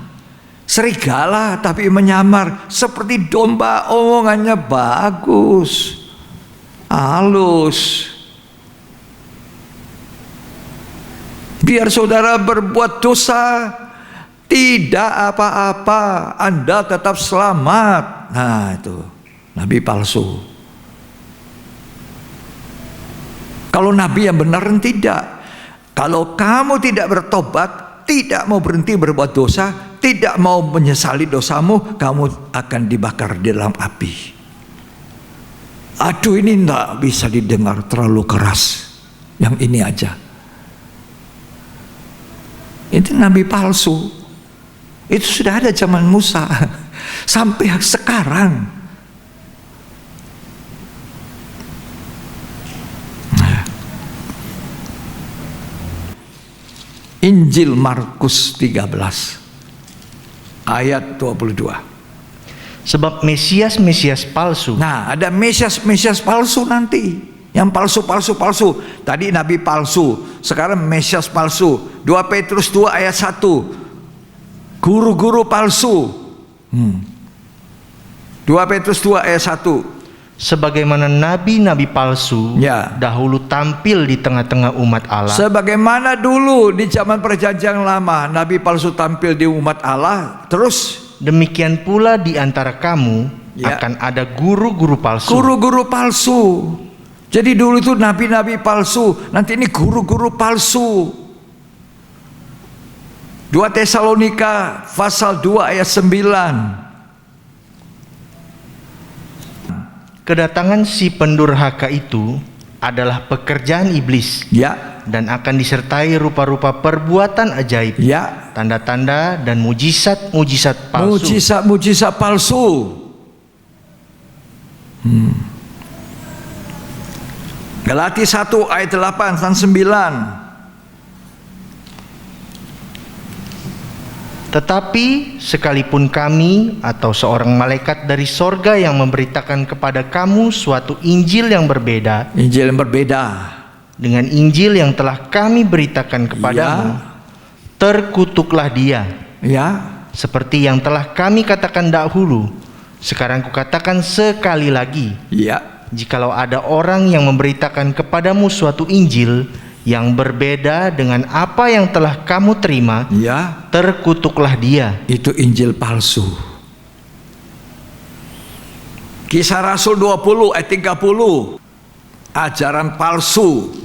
serigala tapi menyamar seperti domba. Omongannya bagus, halus. Biar saudara berbuat dosa, tidak apa-apa, Anda tetap selamat. Nah itu nabi palsu. Kalau nabi yang benar tidak. Kalau kamu tidak bertobat, tidak mau berhenti berbuat dosa, tidak mau menyesali dosamu, kamu akan dibakar di dalam api. Aduh, ini tidak bisa didengar, terlalu keras. Yang ini aja. Itu nabi palsu. Itu sudah ada zaman Musa sampai sekarang. Injil Markus 13 ayat 22. Sebab Mesias palsu. Nah, ada Mesias palsu nanti. Yang palsu. Tadi nabi palsu, sekarang Mesias palsu. 2 Petrus 2 ayat 1. Guru-guru palsu. 2 Petrus 2 ayat 1. sebagaimana nabi-nabi palsu Ya. dahulu tampil di tengah-tengah umat Allah. Sebagaimana dulu di zaman perjanjian lama nabi palsu tampil di umat Allah, terus Demikian pula di antara kamu Ya. akan ada guru-guru palsu. guru-guru palsu. Jadi dulu itu nabi-nabi palsu, nanti ini guru-guru palsu. 2 Tesalonika pasal 2 ayat 9. Kedatangan si pendurhaka itu adalah pekerjaan iblis Ya, dan akan disertai rupa-rupa perbuatan ajaib, ya. tanda-tanda dan mujizat-mujizat palsu. Mujizat-mujizat palsu. Galati 1 ayat 8 dan 9. Tetapi sekalipun kami atau seorang malaikat dari sorga yang memberitakan kepada kamu suatu Injil yang berbeda Injil yang berbeda. dengan Injil yang telah kami beritakan kepadamu, terkutuklah dia. Ya, Seperti yang telah kami katakan dahulu, sekarang kukatakan sekali lagi, ya. jikalau ada orang yang memberitakan kepadamu suatu Injil yang berbeda dengan apa yang telah kamu terima, Ya, terkutuklah dia. itu Injil palsu. Kisah Rasul 20 ayat 30. Ajaran palsu.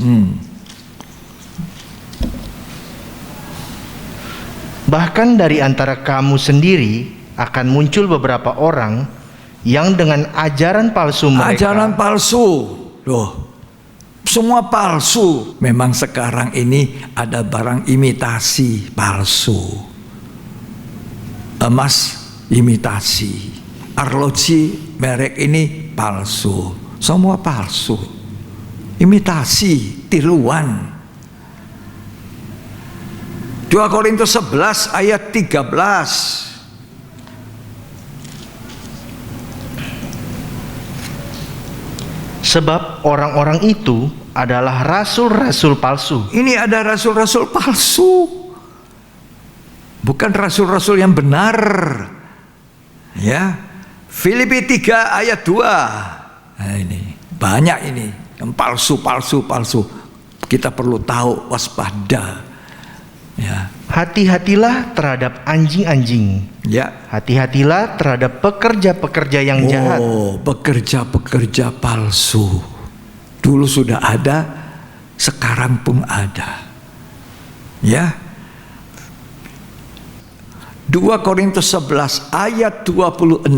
Bahkan dari antara kamu sendiri akan muncul beberapa orang yang dengan ajaran palsu mereka Ajaran palsu. Loh, semua palsu. Memang sekarang ini ada barang imitasi palsu. Emas imitasi. Arloji merek ini palsu. Semua palsu. Imitasi, tiruan. 2 Korintus 11 ayat 13. sebab orang-orang itu adalah rasul-rasul palsu. Ini ada rasul-rasul palsu. Bukan rasul-rasul yang benar. Ya. Filipi 3 ayat 2. Nah, ini banyak ini yang palsu. Kita perlu tahu, waspada. Ya. Hati-hatilah terhadap anjing-anjing. Ya. Hati-hatilah terhadap pekerja-pekerja yang jahat. Oh, pekerja-pekerja palsu. Dulu sudah ada, sekarang pun ada. Ya. 2 Korintus 11 ayat 26.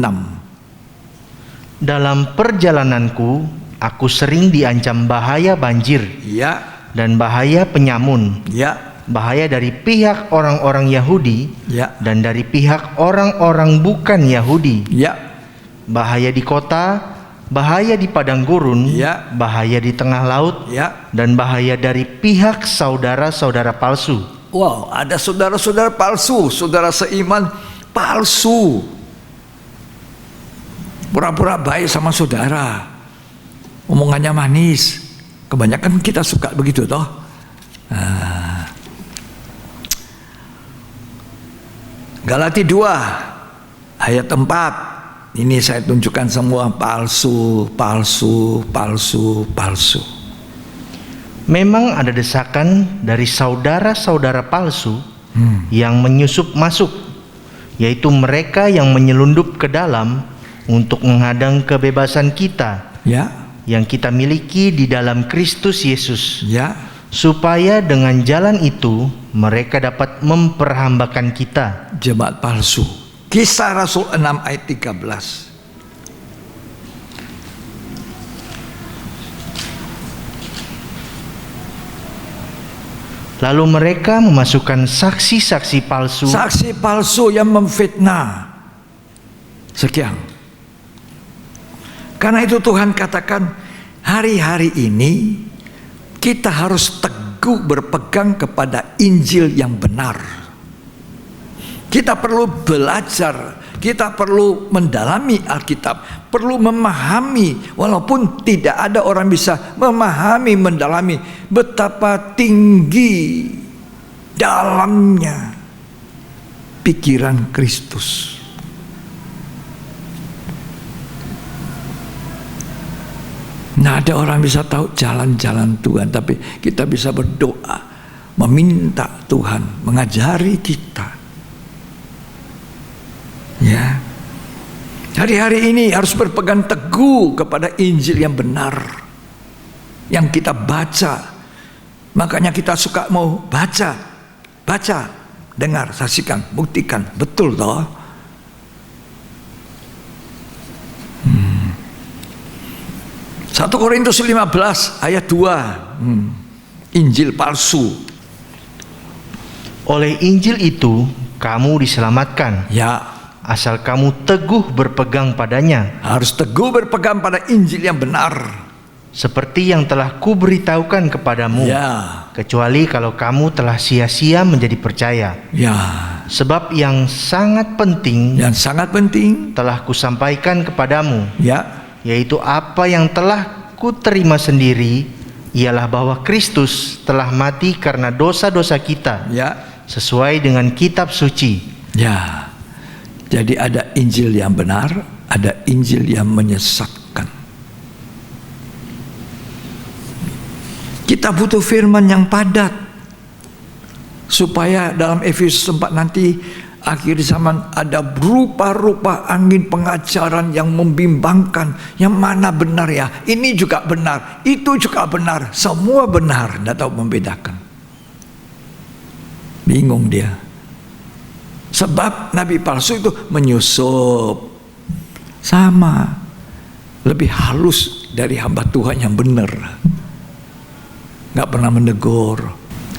Dalam perjalananku, aku sering diancam bahaya banjir Ya, dan bahaya penyamun, ya, bahaya dari pihak orang-orang Yahudi ya, dan dari pihak orang-orang bukan Yahudi, ya, bahaya di kota, bahaya di padang gurun, Ya. bahaya di tengah laut, ya. dan bahaya dari pihak saudara-saudara palsu. Wow, ada saudara-saudara palsu, saudara seiman palsu. Pura-pura baik sama saudara. Omongannya manis. Kebanyakan kita suka begitu toh. Galati 2 ayat 4. Ini saya tunjukkan semua palsu. Memang ada desakan dari saudara-saudara palsu yang menyusup masuk, yaitu mereka yang menyelundup ke dalam untuk menghadang kebebasan kita Ya, yang kita miliki di dalam Kristus Yesus, ya. supaya dengan jalan itu mereka dapat memperhambakan kita. Jemaat palsu. Kisah Rasul 6 ayat 13. Lalu mereka memasukkan saksi-saksi palsu Saksi palsu yang memfitnah. Sekian. Karena itu Tuhan katakan, hari-hari ini kita harus teguh berpegang kepada Injil yang benar. Kita perlu belajar, kita perlu mendalami Alkitab, perlu memahami, walaupun tidak ada orang bisa memahami, mendalami betapa tinggi dalamnya pikiran Kristus. Nggak ada orang bisa tahu jalan-jalan Tuhan, tapi kita bisa berdoa, meminta Tuhan mengajari kita. Ya, hari-hari ini harus berpegang teguh kepada Injil yang benar, yang kita baca. Makanya kita suka mau baca, dengar, saksikan, buktikan, betul toh? 1 Korintus 15 ayat 2, Injil palsu. Oleh Injil itu kamu diselamatkan, Ya, asal kamu teguh berpegang padanya, harus teguh berpegang pada Injil yang benar. seperti yang telah kuberitahukan kepadamu. Ya, Kecuali kalau kamu telah sia-sia menjadi percaya. ya, Sebab yang sangat penting yang sangat penting, telah kusampaikan kepadamu, ya, yaitu apa yang telah kuterima sendiri, ialah bahwa Kristus telah mati karena dosa-dosa kita, ya, sesuai dengan kitab suci. ya. Jadi ada Injil yang benar, ada Injil yang menyesatkan. Kita butuh firman yang padat, supaya dalam Efesus 4 nanti akhir zaman ada berupa-rupa angin pengajaran yang membimbangkan. Yang mana benar ya? Ini juga benar, itu juga benar, semua benar, tidak tahu membedakan. Bingung dia. Sebab nabi palsu itu menyusup, sama, lebih halus dari hamba Tuhan yang benar, nggak pernah menegur.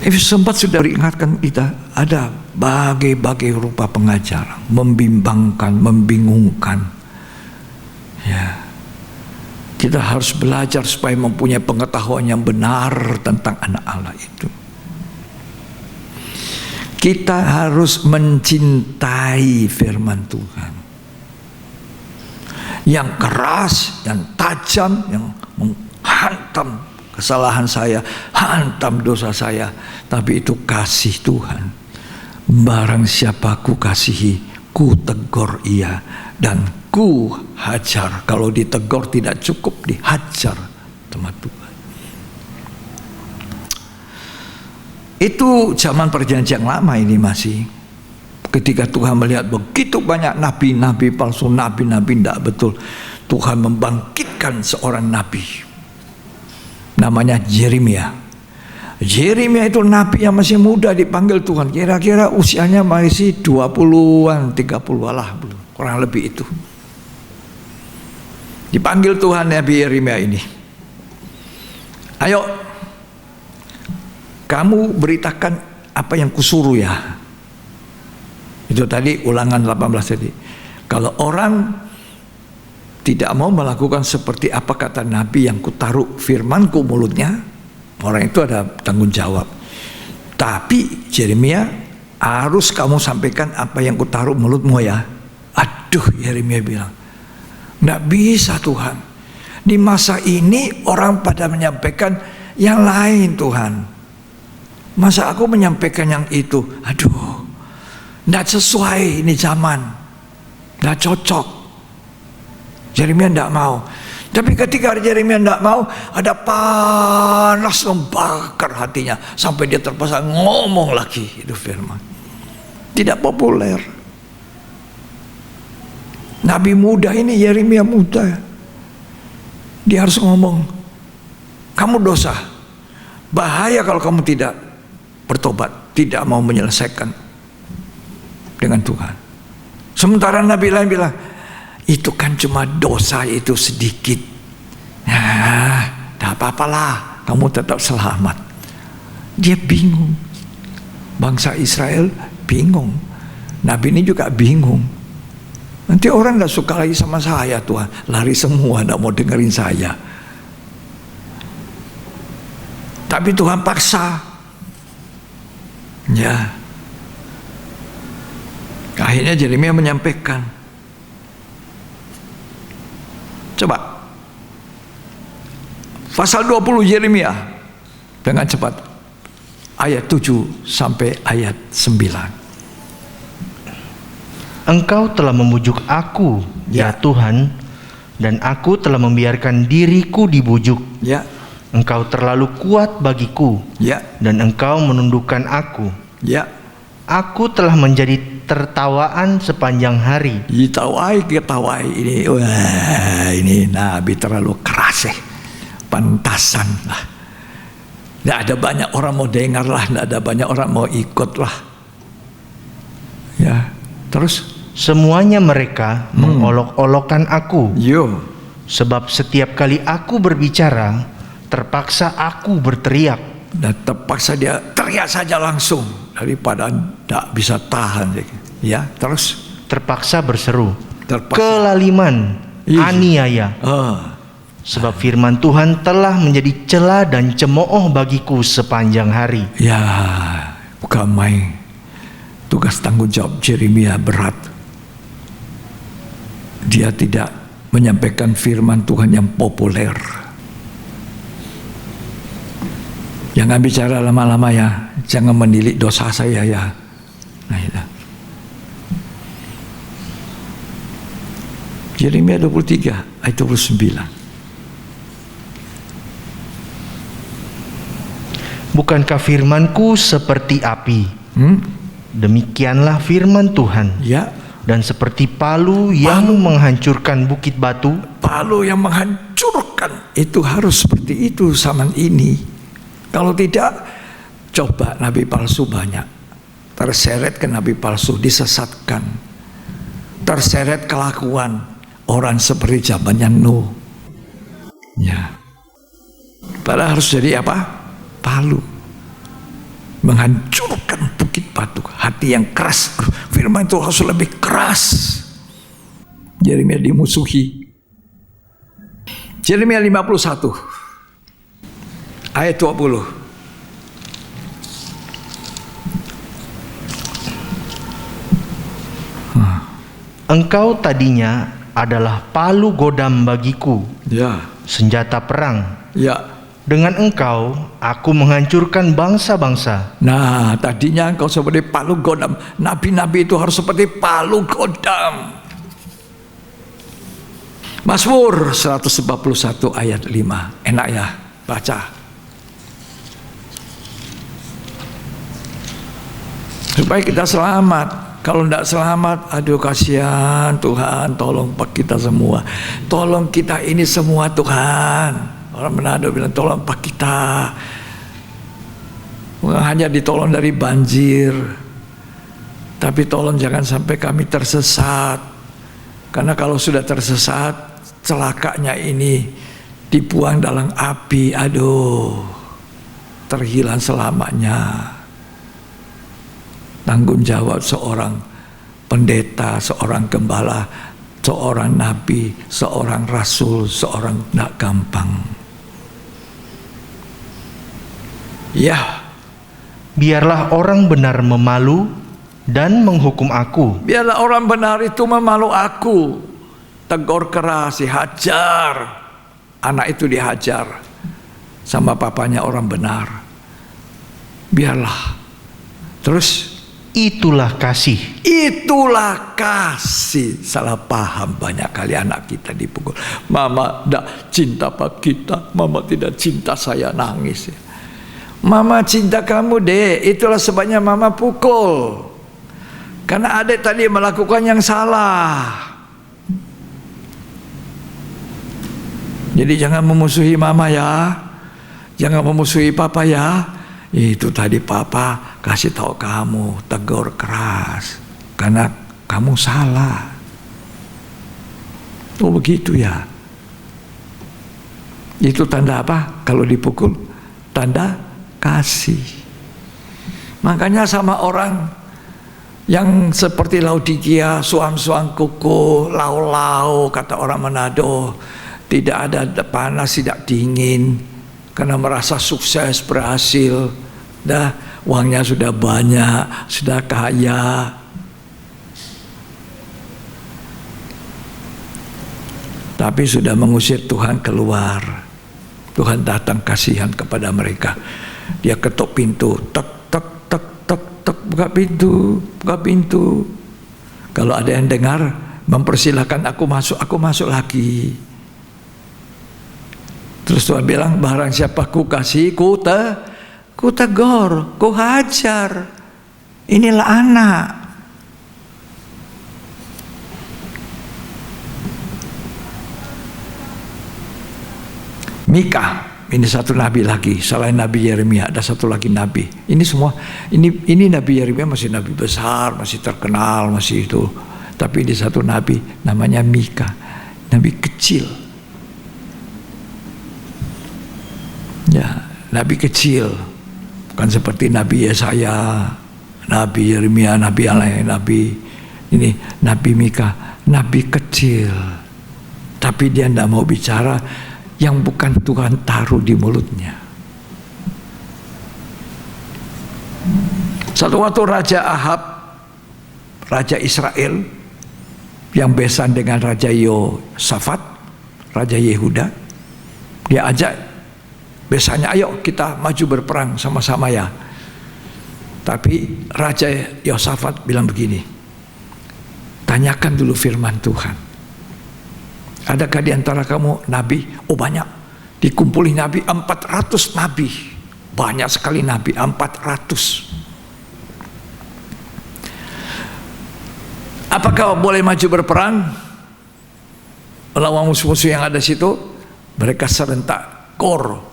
Efesus 4 sudah beringatkan kita, ada bagai-bagai rupa pengajaran, membimbangkan, membingungkan. Ya, kita harus belajar supaya mempunyai pengetahuan yang benar tentang anak Allah itu. Kita harus mencintai firman Tuhan yang keras, yang tajam, yang menghantam kesalahan saya, hantam dosa saya, tapi itu kasih Tuhan. Barang siapa ku kasihi, ku tegur ia dan ku hajar. Kalau ditegur tidak cukup, dihajar teman Tuhan. Itu zaman perjanjian lama ini masih. Ketika Tuhan melihat begitu banyak nabi-nabi palsu, nabi-nabi tidak betul, Tuhan membangkitkan seorang nabi, namanya Yeremia. Yeremia itu nabi yang masih muda dipanggil Tuhan. Kira-kira usianya masih 20-an, 30-an lah, kurang lebih itu. Dipanggil Tuhan Nabi Yeremia ini. Ayo, kamu beritakan apa yang kusuruh ya. Itu tadi Ulangan 18 tadi. Kalau orang tidak mau melakukan seperti apa kata Nabi yang kutaruh firmanku mulutnya, orang itu ada tanggung jawab. Tapi Yeremia, harus kamu sampaikan apa yang kutaruh mulutmu ya. Aduh, Yeremia bilang, nggak bisa Tuhan. Di masa ini orang pada menyampaikan yang lain Tuhan. Masa aku menyampaikan yang itu? Aduh, nggak sesuai ini zaman, nggak cocok. Yeremia tidak mau. Tapi ketika Yeremia tidak mau, ada panas membakar hatinya sampai dia terpaksa ngomong lagi itu firman. Tidak populer. Nabi muda ini, Yeremia muda, dia harus ngomong, kamu dosa, bahaya kalau kamu tidak bertobat, tidak mau menyelesaikan dengan Tuhan. Sementara Nabi lain bilang, itu kan cuma dosa itu sedikit. Nah, tidak apa-apalah, kamu tetap selamat. Dia bingung. Bangsa Israel bingung. Nabi ini juga bingung. Nanti orang tidak suka lagi sama saya Tuhan. Lari semua, tidak mau dengerin saya. Tapi Tuhan paksa. Ya. Akhirnya Yeremia menyampaikan. Coba pasal 20 Yeremia dengan cepat, ayat 7 sampai ayat 9. Engkau telah membujuk aku, ya Tuhan, dan aku telah membiarkan diriku dibujuk. Ya. Engkau terlalu kuat bagiku, Ya. dan engkau menundukkan aku. Ya. Aku telah menjadi tertawaan sepanjang hari. Ketawai ini. Wah, ini Nabi terlalu keras. Pantasan lah. Tidak ada banyak orang mau dengar lah, tidak ada banyak orang mau ikut lah. Ya, terus? Semuanya mereka mengolok-olokkan aku. Yo. Sebab setiap kali aku berbicara, terpaksa aku berteriak. Dan terpaksa dia teriak saja langsung daripada tidak bisa tahan. Ya, terus? Terpaksa berseru. Terpaksa. Kelaliman, aniaya. Sebab firman Tuhan telah menjadi celah dan cemooh bagiku sepanjang hari. Ya, bukan main. Tugas tanggung jawab Yeremia berat. Dia tidak menyampaikan firman Tuhan yang populer. Jangan bicara lama-lama ya. Jangan menilik dosa saya ya. Nah, itu. Yeremia 23 ayat 29. Bukankah firmanku seperti api? Demikianlah firman Tuhan. Ya. Dan seperti palu yang menghancurkan bukit batu. Palu yang menghancurkan. Itu harus seperti itu zaman ini. Kalau tidak, coba nabi palsu banyak. Terseret ke nabi palsu, disesatkan. Terseret kelakuan orang seperti zamannya Nuh. Ya. Padahal harus jadi apa? Palu. Menghancurkan bukit batu. Hati yang keras. Firman itu harus lebih keras. Yeremia dimusuhi. Yeremia 51 ayat 20. Engkau tadinya adalah palu godam bagiku, Ya. senjata perang. Ya. Dengan engkau, aku menghancurkan bangsa-bangsa. Nah, tadinya engkau seperti palu godam. Nabi-nabi itu harus seperti palu godam. Mazmur 141 ayat 5. Enak ya, baca. Supaya kita selamat. Kalau tidak selamat, aduh kasihan Tuhan, tolong pak kita semua. Tolong kita ini semua Tuhan. Orang Manado bilang tolong pak kita. Bukan hanya ditolong dari banjir, tapi tolong jangan sampai kami tersesat. Karena kalau sudah tersesat, celakanya ini dibuang dalam api. Aduh, terhilang selamanya. Tanggung jawab seorang pendeta, seorang gembala, seorang nabi, seorang rasul, seorang tidak gampang. Ya, Biarlah orang benar memalu dan menghukum aku. biarlah orang benar itu memalu aku. Tegur keras, dihajar. Anak itu dihajar sama papanya orang benar. Biarlah. Terus Itulah kasih. itulah kasih. Salah paham banyak kali anak kita dipukul. Mama tidak cinta pak kita. Mama tidak cinta saya, nangis. Mama cinta kamu dek. Itulah sebabnya mama pukul. Karena adik tadi melakukan yang salah. Jadi jangan memusuhi mama ya. Jangan memusuhi papa ya. Itu tadi papa kasih tahu kamu, tegur keras. Karena kamu salah. Oh begitu ya. Itu tanda apa? Kalau dipukul, tanda kasih. Makanya sama orang yang seperti Laodikia, suam-suam kuku, lau-lau, kata orang Manado, tidak ada panas, tidak dingin. Karena merasa sukses, berhasil, dah uangnya sudah banyak, sudah kaya. Tapi sudah mengusir Tuhan keluar. Tuhan datang kasihan kepada mereka. Dia ketuk pintu, tek tek tek tek tek, buka pintu, buka pintu. Kalau ada yang dengar, mempersilahkan aku masuk lagi. Terus Tuhan bilang, barang siapa ku kasih, ku tegur, ku hajar. Inilah anak. Mika, ini satu nabi lagi. Selain Nabi Yeremia ada satu lagi nabi. Ini semua, ini Nabi Yeremia masih nabi besar, masih terkenal, masih itu. Tapi ini satu nabi namanya Mika, nabi kecil. Ya, nabi kecil, bukan seperti Nabi Yesaya, Nabi Yeremia, Nabi lain, Nabi ini, Nabi Mika, nabi kecil. Tapi dia tidak mau bicara yang bukan Tuhan taruh di mulutnya. Satu waktu Raja Ahab, Raja Israel, yang besan dengan Raja Yosafat, Raja Yehuda, dia ajak besannya, ayo kita maju berperang sama-sama ya. Tapi Raja Yosafat bilang begini, tanyakan dulu firman Tuhan. Adakah di antara kamu nabi? Oh banyak. Dikumpulin nabi, 400 nabi. Banyak sekali nabi, 400. Apakah boleh maju berperang melawan musuh-musuh yang ada situ? Mereka serentak kor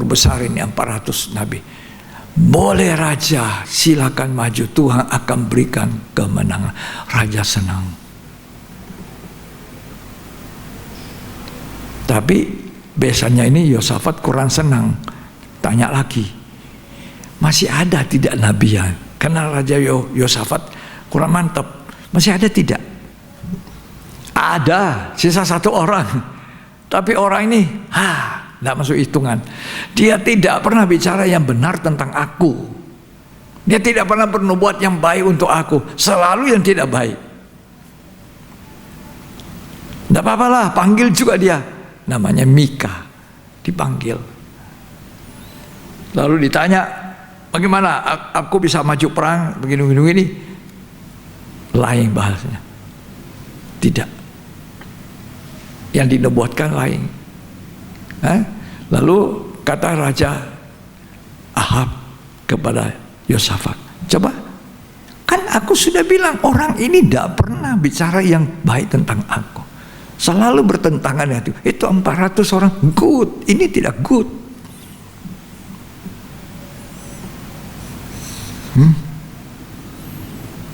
besar ini 400 nabi. Boleh raja, silakan maju, Tuhan akan berikan kemenangan. Raja senang. Tapi biasanya ini Yosafat kurang senang. Tanya lagi, masih ada tidak nabi ya? Karena Raja Yosafat kurang mantap. Masih ada tidak? Ada, sisa satu orang. Tapi orang ini, tidak masuk hitungan. Dia tidak pernah bicara yang benar tentang aku. Dia tidak pernah bernubuat yang baik untuk aku. Selalu yang tidak baik. Tidak apa-apalah, panggil juga dia. Namanya Mika, dipanggil. Lalu ditanya, bagaimana aku bisa maju perang begini. Lain bahasanya. Tidak. Yang dinubuatkan lain. Lalu kata Raja Ahab kepada Yosafat, coba, kan aku sudah bilang orang ini tidak pernah bicara yang baik tentang aku. Selalu bertentangan dengan itu 400 orang good, ini tidak good.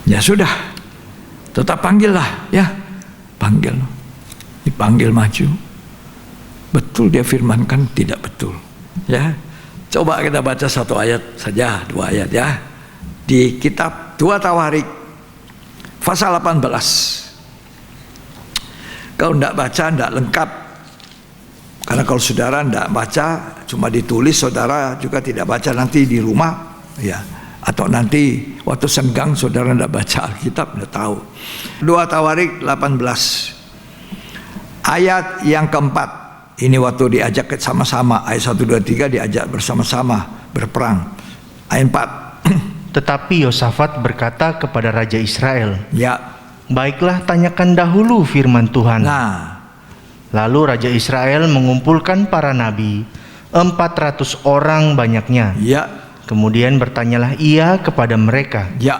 Ya sudah, tetap panggillah ya, panggil, dipanggil maju. Betul dia firmankan tidak betul, ya. Coba kita baca satu ayat saja, 2 ayat ya, di kitab 2 Tawarik pasal 18. Kalau tidak baca tidak lengkap, karena kalau saudara tidak baca cuma ditulis, saudara juga tidak baca nanti di rumah ya, atau nanti waktu senggang saudara tidak baca Alkitab, tidak tahu. 2 Tawarik 18 ayat yang keempat, ini waktu diajak sama-sama, ayat 1, 2, 3 diajak bersama-sama berperang. Ayat 4. Tetapi Yosafat berkata kepada Raja Israel, Ya, baiklah, tanyakan dahulu firman Tuhan. nah, Lalu Raja Israel mengumpulkan para nabi, 400 orang banyaknya. ya, Kemudian bertanyalah ia kepada mereka, ya,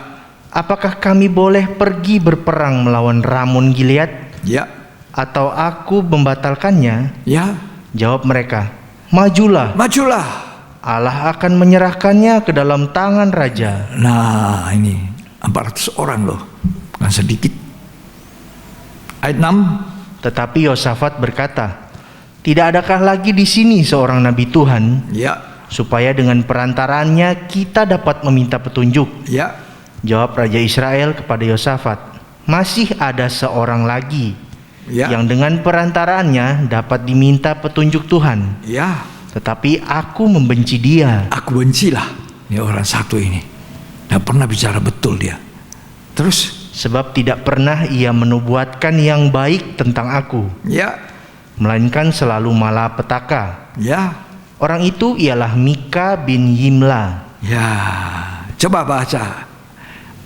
apakah kami boleh pergi berperang melawan Ramon Gilead, ya, atau aku membatalkannya? ya, Jawab mereka, majulah, majulah. Allah akan menyerahkannya ke dalam tangan raja. Nah ini 400 orang loh, bukan sedikit. Ayat 6. Tetapi Yosafat berkata, tidak adakah lagi di sini seorang nabi Tuhan, Ya, supaya dengan perantarannya kita dapat meminta petunjuk? ya, Jawab Raja Israel kepada Yosafat, masih ada seorang lagi ya, yang dengan perantarannya dapat diminta petunjuk Tuhan, ya. tetapi aku membenci dia. Aku bencilah ini orang satu ini. Tidak pernah bicara betul dia. Terus, Sebab tidak pernah ia menubuatkan yang baik tentang aku, ya, melainkan selalu malapetaka. ya, Orang itu ialah Mika bin Yimla. ya. Coba baca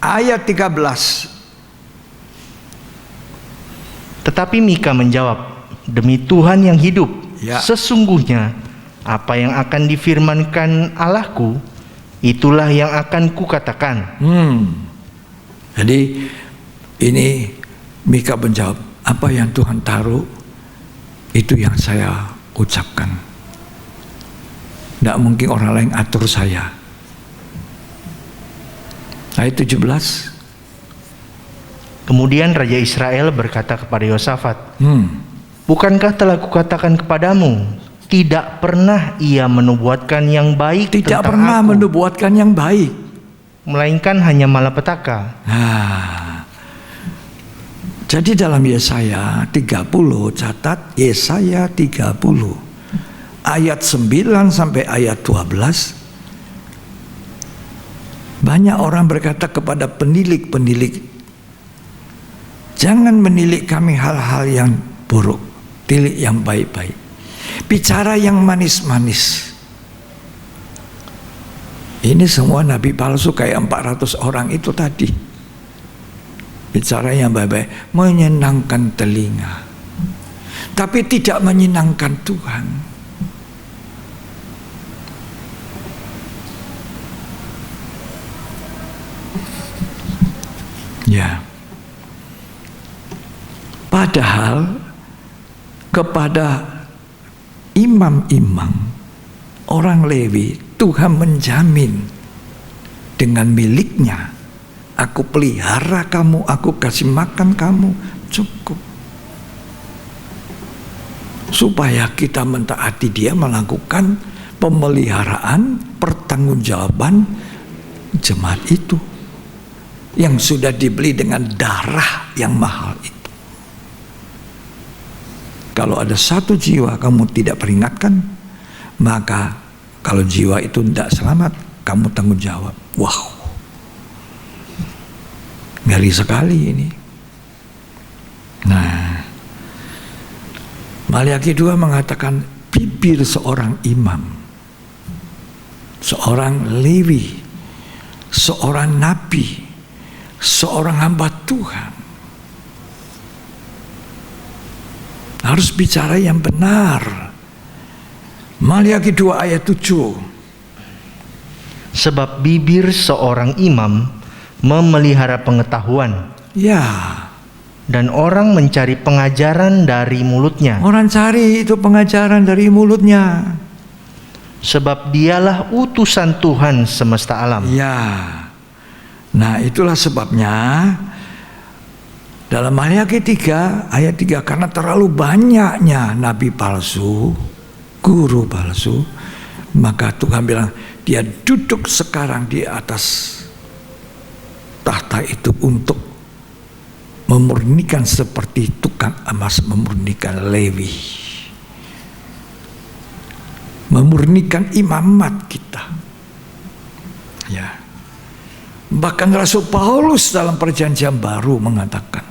ayat 13. Tetapi Mika menjawab, demi Tuhan yang hidup, Ya. Sesungguhnya apa yang akan difirmankan Allahku, itulah yang akan kukatakan. Jadi ini Mika menjawab, apa yang Tuhan taruh itu yang saya ucapkan. Tidak mungkin orang lain atur saya. Ayat 17. Kemudian Raja Israel berkata kepada Yosafat, bukankah telah kukatakan kepadamu, tidak pernah ia menubuatkan yang baik Tidak tentang pernah aku, menubuatkan yang baik, melainkan hanya malapetaka. Jadi dalam Yesaya 30, catat Yesaya 30 ayat 9 sampai ayat 12. Banyak orang berkata kepada penilik-penilik, jangan menilik kami hal-hal yang buruk, tilik yang baik-baik, bicara yang manis-manis. Ini semua nabi palsu kayak 400 orang itu tadi. Bicara yang baik-baik, menyenangkan telinga, tapi tidak menyenangkan Tuhan. Ya. Padahal kepada imam-imam, orang Lewi, Tuhan menjamin dengan miliknya, aku pelihara kamu, aku kasih makan kamu, cukup. Supaya kita mentaati dia, melakukan pemeliharaan, pertanggungjawaban jemaat itu yang sudah dibeli dengan darah yang mahal itu. Kalau ada satu jiwa kamu tidak peringatkan, maka kalau jiwa itu tidak selamat, kamu tanggung jawab. Wow, ngeri sekali ini. Nah, Maliaki 2 mengatakan bibir seorang imam, seorang Lewi, seorang nabi, seorang hamba Tuhan harus bicara yang benar. Maliaki 2 ayat 7. Sebab bibir seorang imam memelihara pengetahuan, Ya, dan orang mencari pengajaran dari mulutnya. orang cari itu pengajaran dari mulutnya. Sebab dialah utusan Tuhan semesta alam. Ya. Nah, itulah sebabnya dalam Maliaki 3 ayat 3, karena terlalu banyaknya nabi palsu, guru palsu, maka Tuhan bilang dia duduk sekarang di atas tahta itu untuk memurnikan seperti tukang emas memurnikan Lewi, memurnikan imamat kita. Ya. Bahkan Rasul Paulus dalam Perjanjian Baru mengatakan,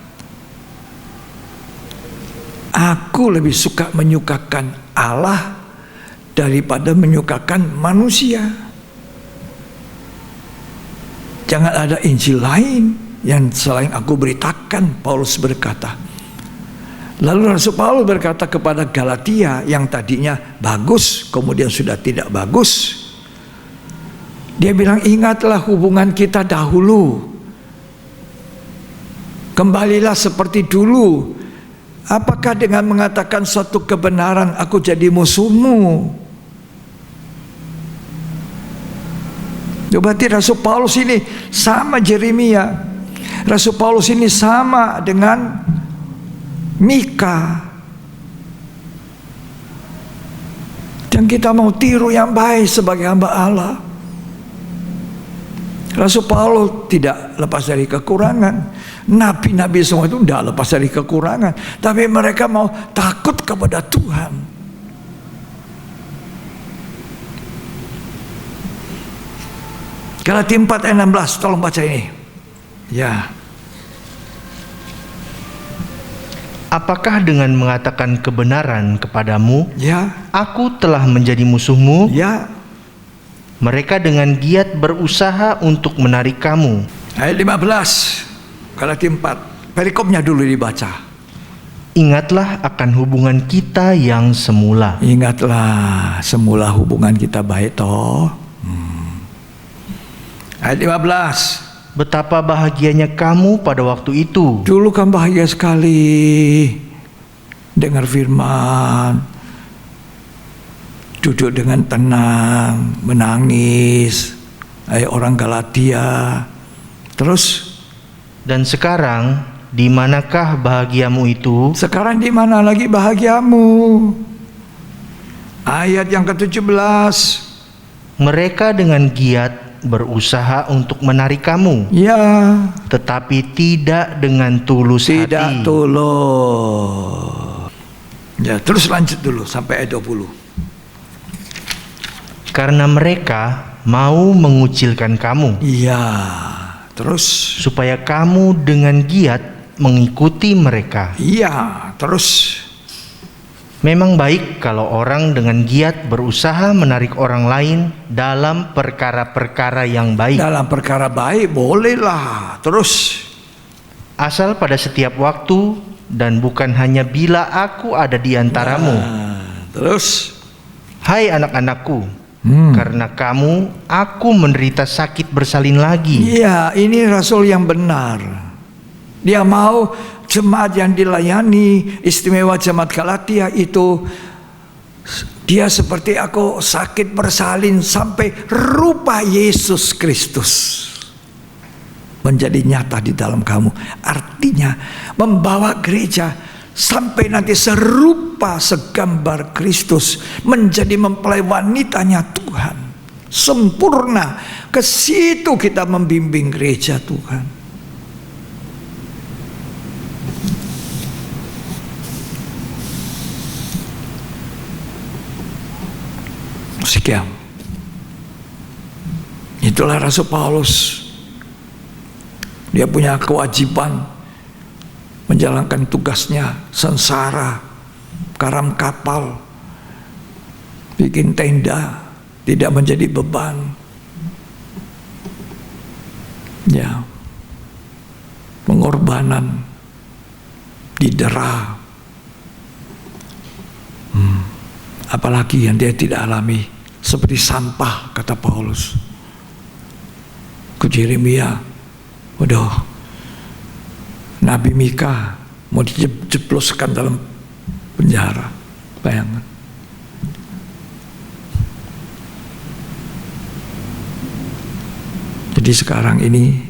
aku lebih suka menyukakan Allah daripada menyukakan manusia. Jangan ada Injil lain yang selain aku beritakan, Paulus berkata. Lalu Rasul Paulus berkata kepada Galatia yang tadinya bagus, kemudian sudah tidak bagus. Dia bilang, ingatlah hubungan kita dahulu. Kembalilah seperti dulu. Apakah dengan mengatakan suatu kebenaran aku jadi musuhmu? Berarti Rasul Paulus ini sama Yeremia. Rasul Paulus ini sama dengan Mika. Dan kita mau tiru yang baik sebagai hamba Allah. Rasul Paulus tidak lepas dari kekurangan. Nabi-nabi semua itu tidak lepas dari kekurangan. Tapi mereka mau takut kepada Tuhan. Galatia 4 ayat 16, tolong baca ini. Ya. Apakah dengan mengatakan kebenaran kepadamu, Ya. aku telah menjadi musuhmu? Ya. Mereka dengan giat berusaha untuk menarik kamu. Ayat 15, Galatia 4. Perikopnya dulu dibaca. ingatlah akan hubungan kita yang semula. Ingatlah semula hubungan kita baik toh. Ayat 15. Betapa bahagianya kamu pada waktu itu. Dulu kan bahagia sekali dengar firman, duduk dengan tenang, menangis, orang Galatia. Terus, dan sekarang di manakah bahagiamu itu? Sekarang di mana lagi bahagiamu? Ayat yang ke-17. Mereka dengan giat berusaha untuk menarik kamu, Ya, tetapi tidak dengan tulus tidak hati. tulus. Ya, terus lanjut dulu sampai ayat 20. Karena mereka mau mengucilkan kamu, Iya, terus. supaya kamu dengan giat mengikuti mereka. Iya, terus. Memang baik kalau orang dengan giat berusaha menarik orang lain dalam perkara-perkara yang baik. Dalam perkara baik bolehlah. Terus. Asal pada setiap waktu dan bukan hanya bila aku ada di antaramu. Terus. Hai anak-anakku, karena kamu aku menderita sakit bersalin lagi. Iya, ini rasul yang benar. Dia mau jemaat yang dilayani, istimewa jemaat Galatia itu, dia seperti aku sakit bersalin sampai rupa Yesus Kristus menjadi nyata di dalam kamu. Artinya membawa gereja sampai nanti serupa segambar Kristus, menjadi mempelai wanitanya Tuhan, sempurna. Ke situ kita membimbing gereja Tuhan. Sekian. Itulah Rasul Paulus. Dia punya kewajiban menjalankan tugasnya, sengsara, karam kapal, bikin tenda, tidak menjadi beban. Ya, pengorbanan, didera. Apalagi yang dia tidak alami. Seperti sampah, kata Paulus ke Yeremia. Waduh, Nabi Mika mau dijebloskan dalam penjara. Bayangkan. Jadi sekarang ini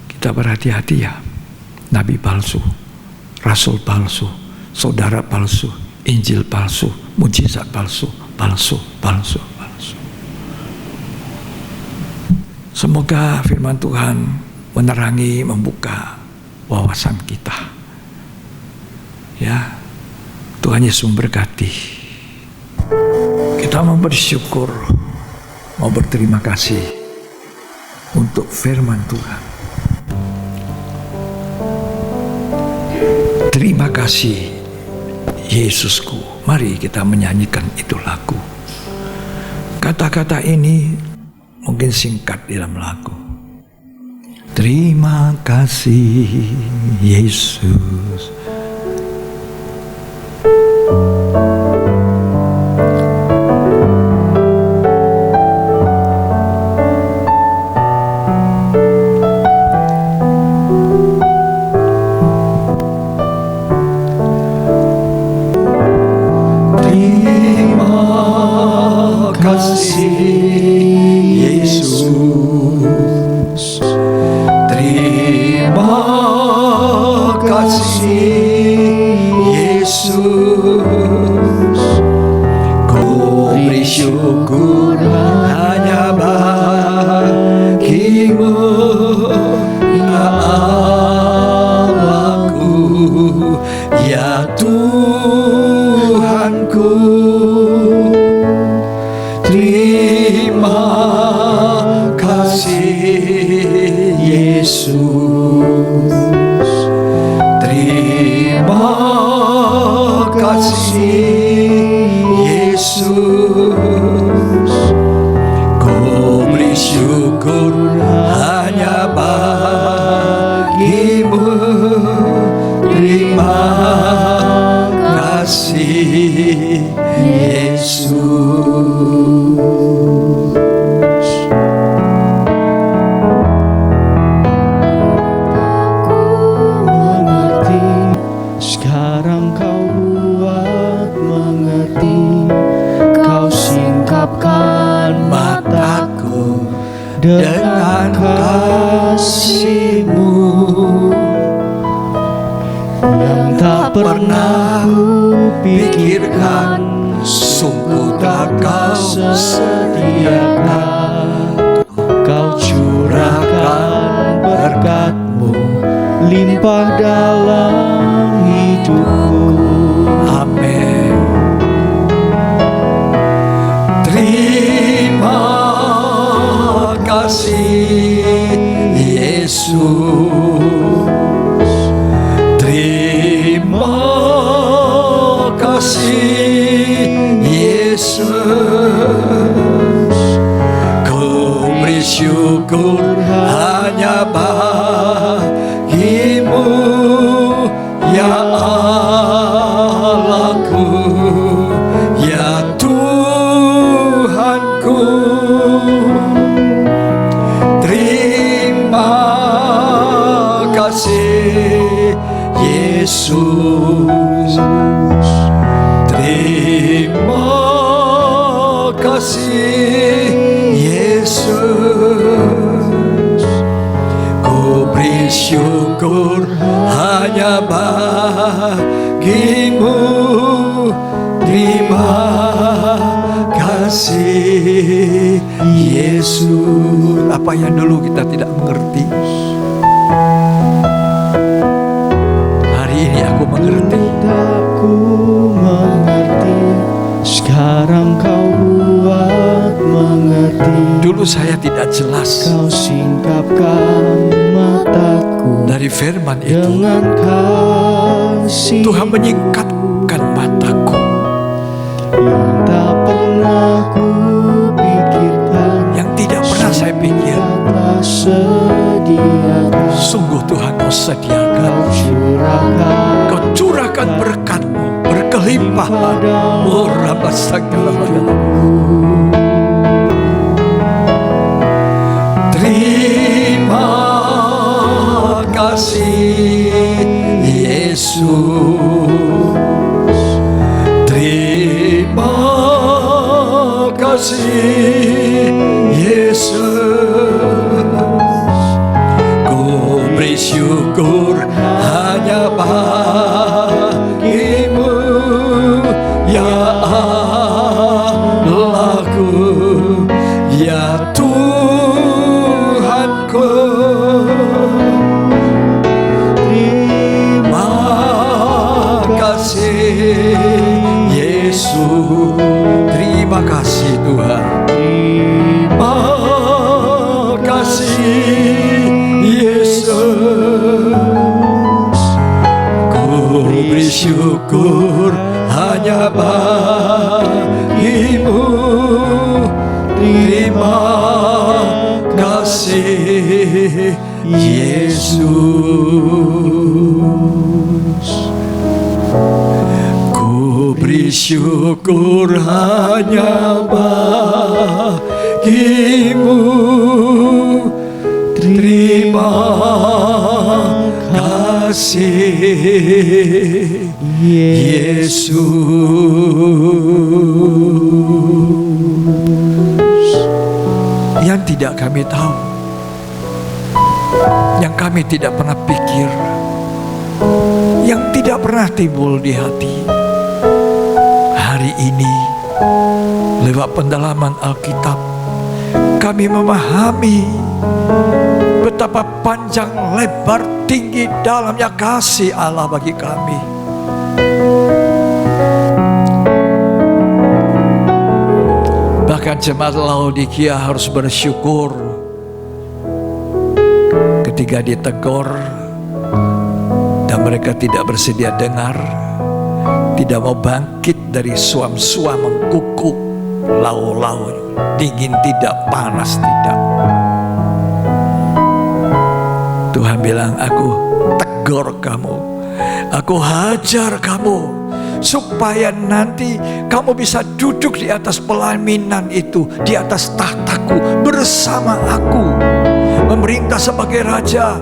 kita berhati-hati ya. Nabi palsu, rasul palsu, saudara palsu, Injil palsu, mujizat palsu, palsu. Semoga firman Tuhan menerangi, membuka wawasan kita. Ya, Tuhan Yesus memberkati. Kita mau bersyukur, mau berterima kasih untuk firman Tuhan. Terima kasih Yesusku. Mari kita menyanyikan itu lagu. Kata-kata ini mungkin singkat di dalam lagu. Terima kasih Yesus. Terima pikirkan, sungguh tak kau sediakan. Kau curahkan berkat-Mu limpah dalam hidupku. Amin. Terima kasih Yesus. Terima kasih Yesus. Ku beri syukur hanya bagi-Mu, ya Allahku, ya Tuhanku. Terima kasih Yesus. Terima kasih Yesus. Ku beri syukur hanya bagi-Mu. Terima kasih Yesus. Apa yang dulu kita tidak mengerti, hari ini aku mengerti. Aku mengerti, sekarang Kau buat mengerti. Dulu saya tidak jelas. Kau singkapkan mataku Dari firman itu dengan kasih Tuhan menyingkapkan mataku. yang tak pernah ku pikirkan, Yang tidak pernah saya pikir. telah sediakan. Sungguh Tuhan Kau sediakan. Kau curahkan Kau curahkan berkat-Mu berkelimpahan. Oh Rabbah Sagala. Terima kasih Yesus. Terima kasih Yesus. Ku beri syukur hanya bagi-Mu, ya Allahku, ya Tuhanku. Terima kasih Yesus. Terima kasih Tuhan. Terima kasih Yesus. Ku beri syukur hanya bagi-Mu. Terima kasih Yesus. Ku beri syukur hanya bagi-Mu. Terima kasih Yesus. Yang tidak kami tahu, yang kami tidak pernah pikir, yang tidak pernah timbul di hati, hari ini lewat pendalaman Alkitab kami memahami betapa panjang, lebar, tinggi, dalamnya kasih Allah bagi kami. Bahkan jemaat Laodikia harus bersyukur ketika ditegur dan mereka tidak bersedia dengar, tidak mau bangkit dari suam-suam mengkukuk, lau-lau, dingin tidak, panas tidak. Tuhan bilang, aku tegur kamu, aku hajar kamu, supaya nanti kamu bisa duduk di atas pelaminan itu, di atas tahtaku bersama aku, memerintah sebagai raja,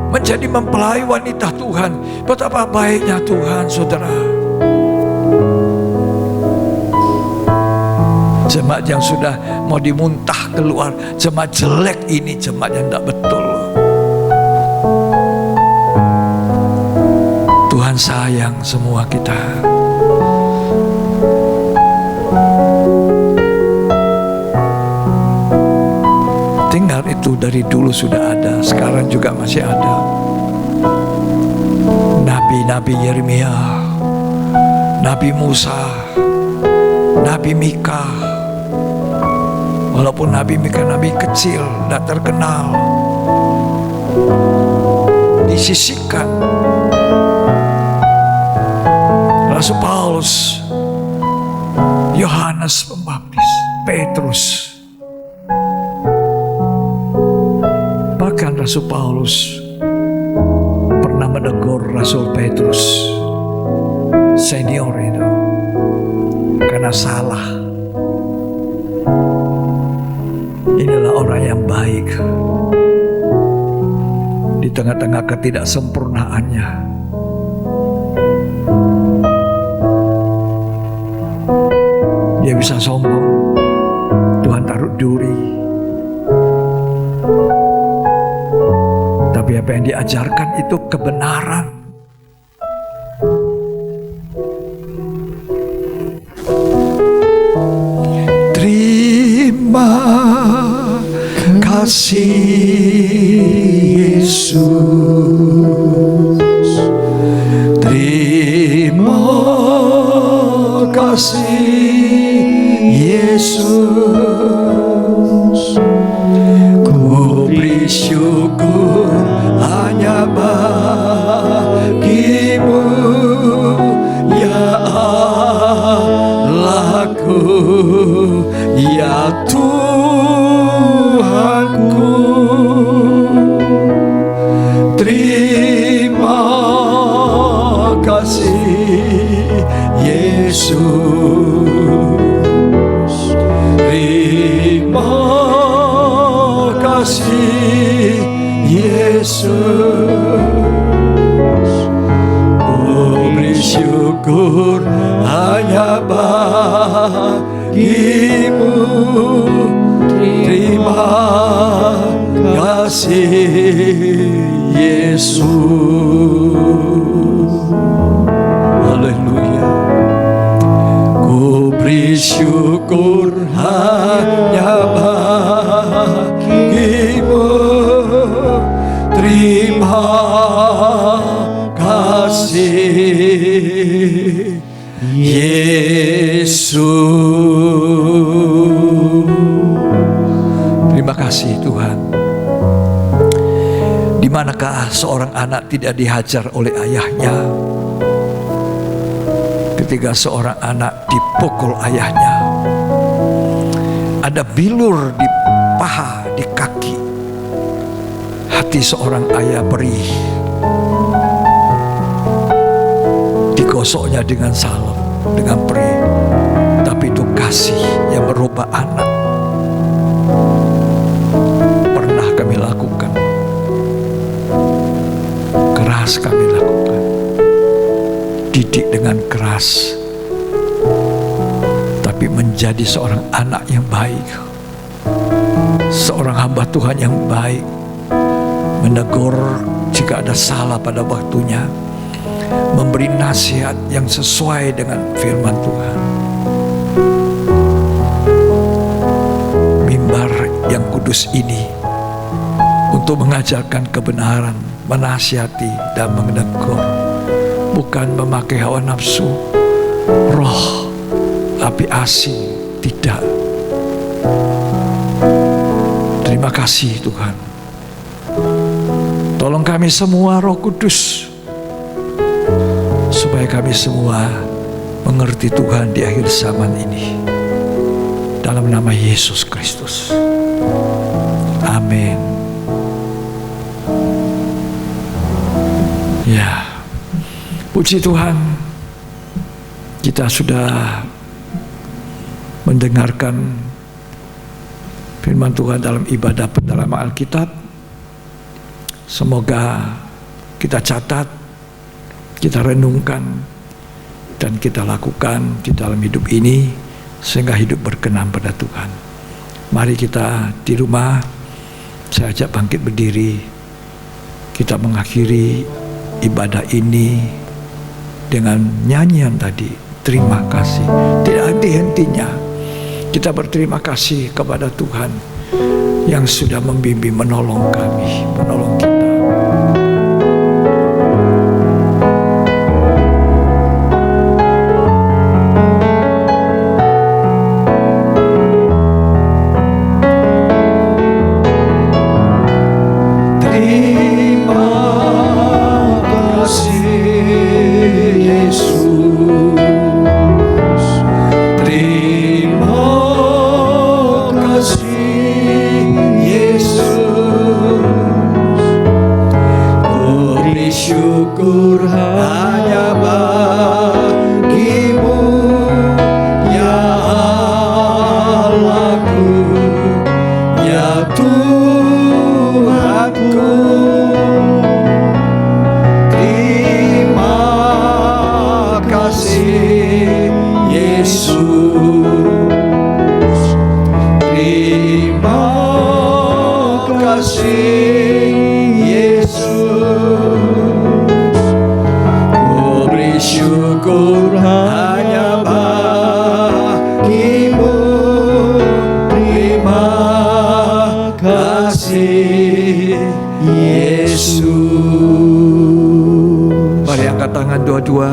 menjadi mempelai wanita Tuhan. Betapa baiknya Tuhan, saudara. Jemaat yang sudah mau dimuntah keluar, jemaat jelek ini, jemaat yang tidak betul. Tuhan sayang semua kita. dari dulu sudah ada, sekarang juga masih ada. Nabi-nabi Yeremia, Nabi Musa, Nabi Mika. Walaupun Nabi Mika nabi kecil, tidak terkenal, disisihkan. Rasul Paulus, Yohanes Pembaptis, Petrus. Bahkan Rasul Paulus pernah menegur Rasul Petrus senior itu karena salah. Inilah orang yang baik di tengah-tengah ketidaksempurnaannya. Dia bisa sombong, Tuhan taruh duri. Tapi apa yang diajarkan itu kebenaran. Terima kasih Yesus, terima kasih Yesus, ku beri syukur hanya bagimu ya Allahku, ya Tuhanku. Terima kasih Yesus, terima kasih Yesus, ku beri syukur hanya bagimu. Terima kasih Yesus. Haleluya. Ku beri syukur hanya bagimu. Terima kasih Yesus. Terima kasih Tuhan. Di manakah seorang anak tidak dihajar oleh ayahnya? Ketika seorang anak dipukul ayahnya, ada bilur di paha, di kaki. Hati seorang ayah perih, digosoknya dengan salep, dengan perih. Tapi itu kasih yang merubah anak. Pernah kami lakukan, keras kami lakukan, didik dengan keras, tapi menjadi seorang anak yang baik, seorang hamba Tuhan yang baik, menegur jika ada salah pada waktunya, memberi nasihat yang sesuai dengan firman Tuhan. Mimbar yang kudus ini untuk mengajarkan kebenaran, menasihati dan menegur, bukan memakai hawa nafsu, roh, api asing, tidak. Terima kasih Tuhan. Tolong kami semua Roh Kudus, supaya kami semua mengerti Tuhan di akhir zaman ini. Dalam nama Yesus Kristus. Amin. Ya, puji Tuhan, kita sudah mendengarkan firman Tuhan dalam ibadah pendalaman Alkitab. Semoga kita catat, kita renungkan, dan kita lakukan di dalam hidup ini, sehingga hidup berkenan pada Tuhan. Mari kita di rumah, saya ajak bangkit berdiri. Kita mengakhiri ibadah ini dengan nyanyian tadi, terima kasih. Tidak henti-hentinya Kita berterima kasih kepada Tuhan yang sudah membimbing, menolong kami, menolong kita. Syukur hanya bagimu, ya Allahku, ya Tuhanku. Terima kasih Yesus, terima kasih Yesus. Syukur hanya bagimu, terima kasih Yesus. Mari angkat tangan dua-dua.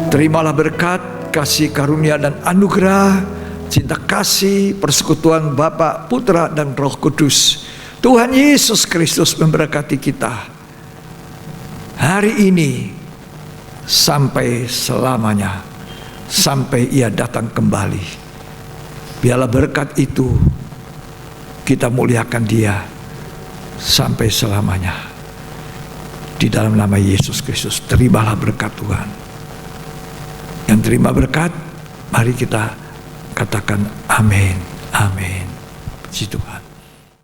Terimalah berkat, kasih karunia dan anugerah, cinta kasih, persekutuan Bapa, Putra dan Roh Kudus. Tuhan Yesus Kristus memberkati kita hari ini sampai selamanya, sampai Ia datang kembali. Biarlah berkat itu kita muliakan Dia sampai selamanya. Di dalam nama Yesus Kristus, terimalah berkat Tuhan. Yang terima berkat, mari kita katakan amin, amin.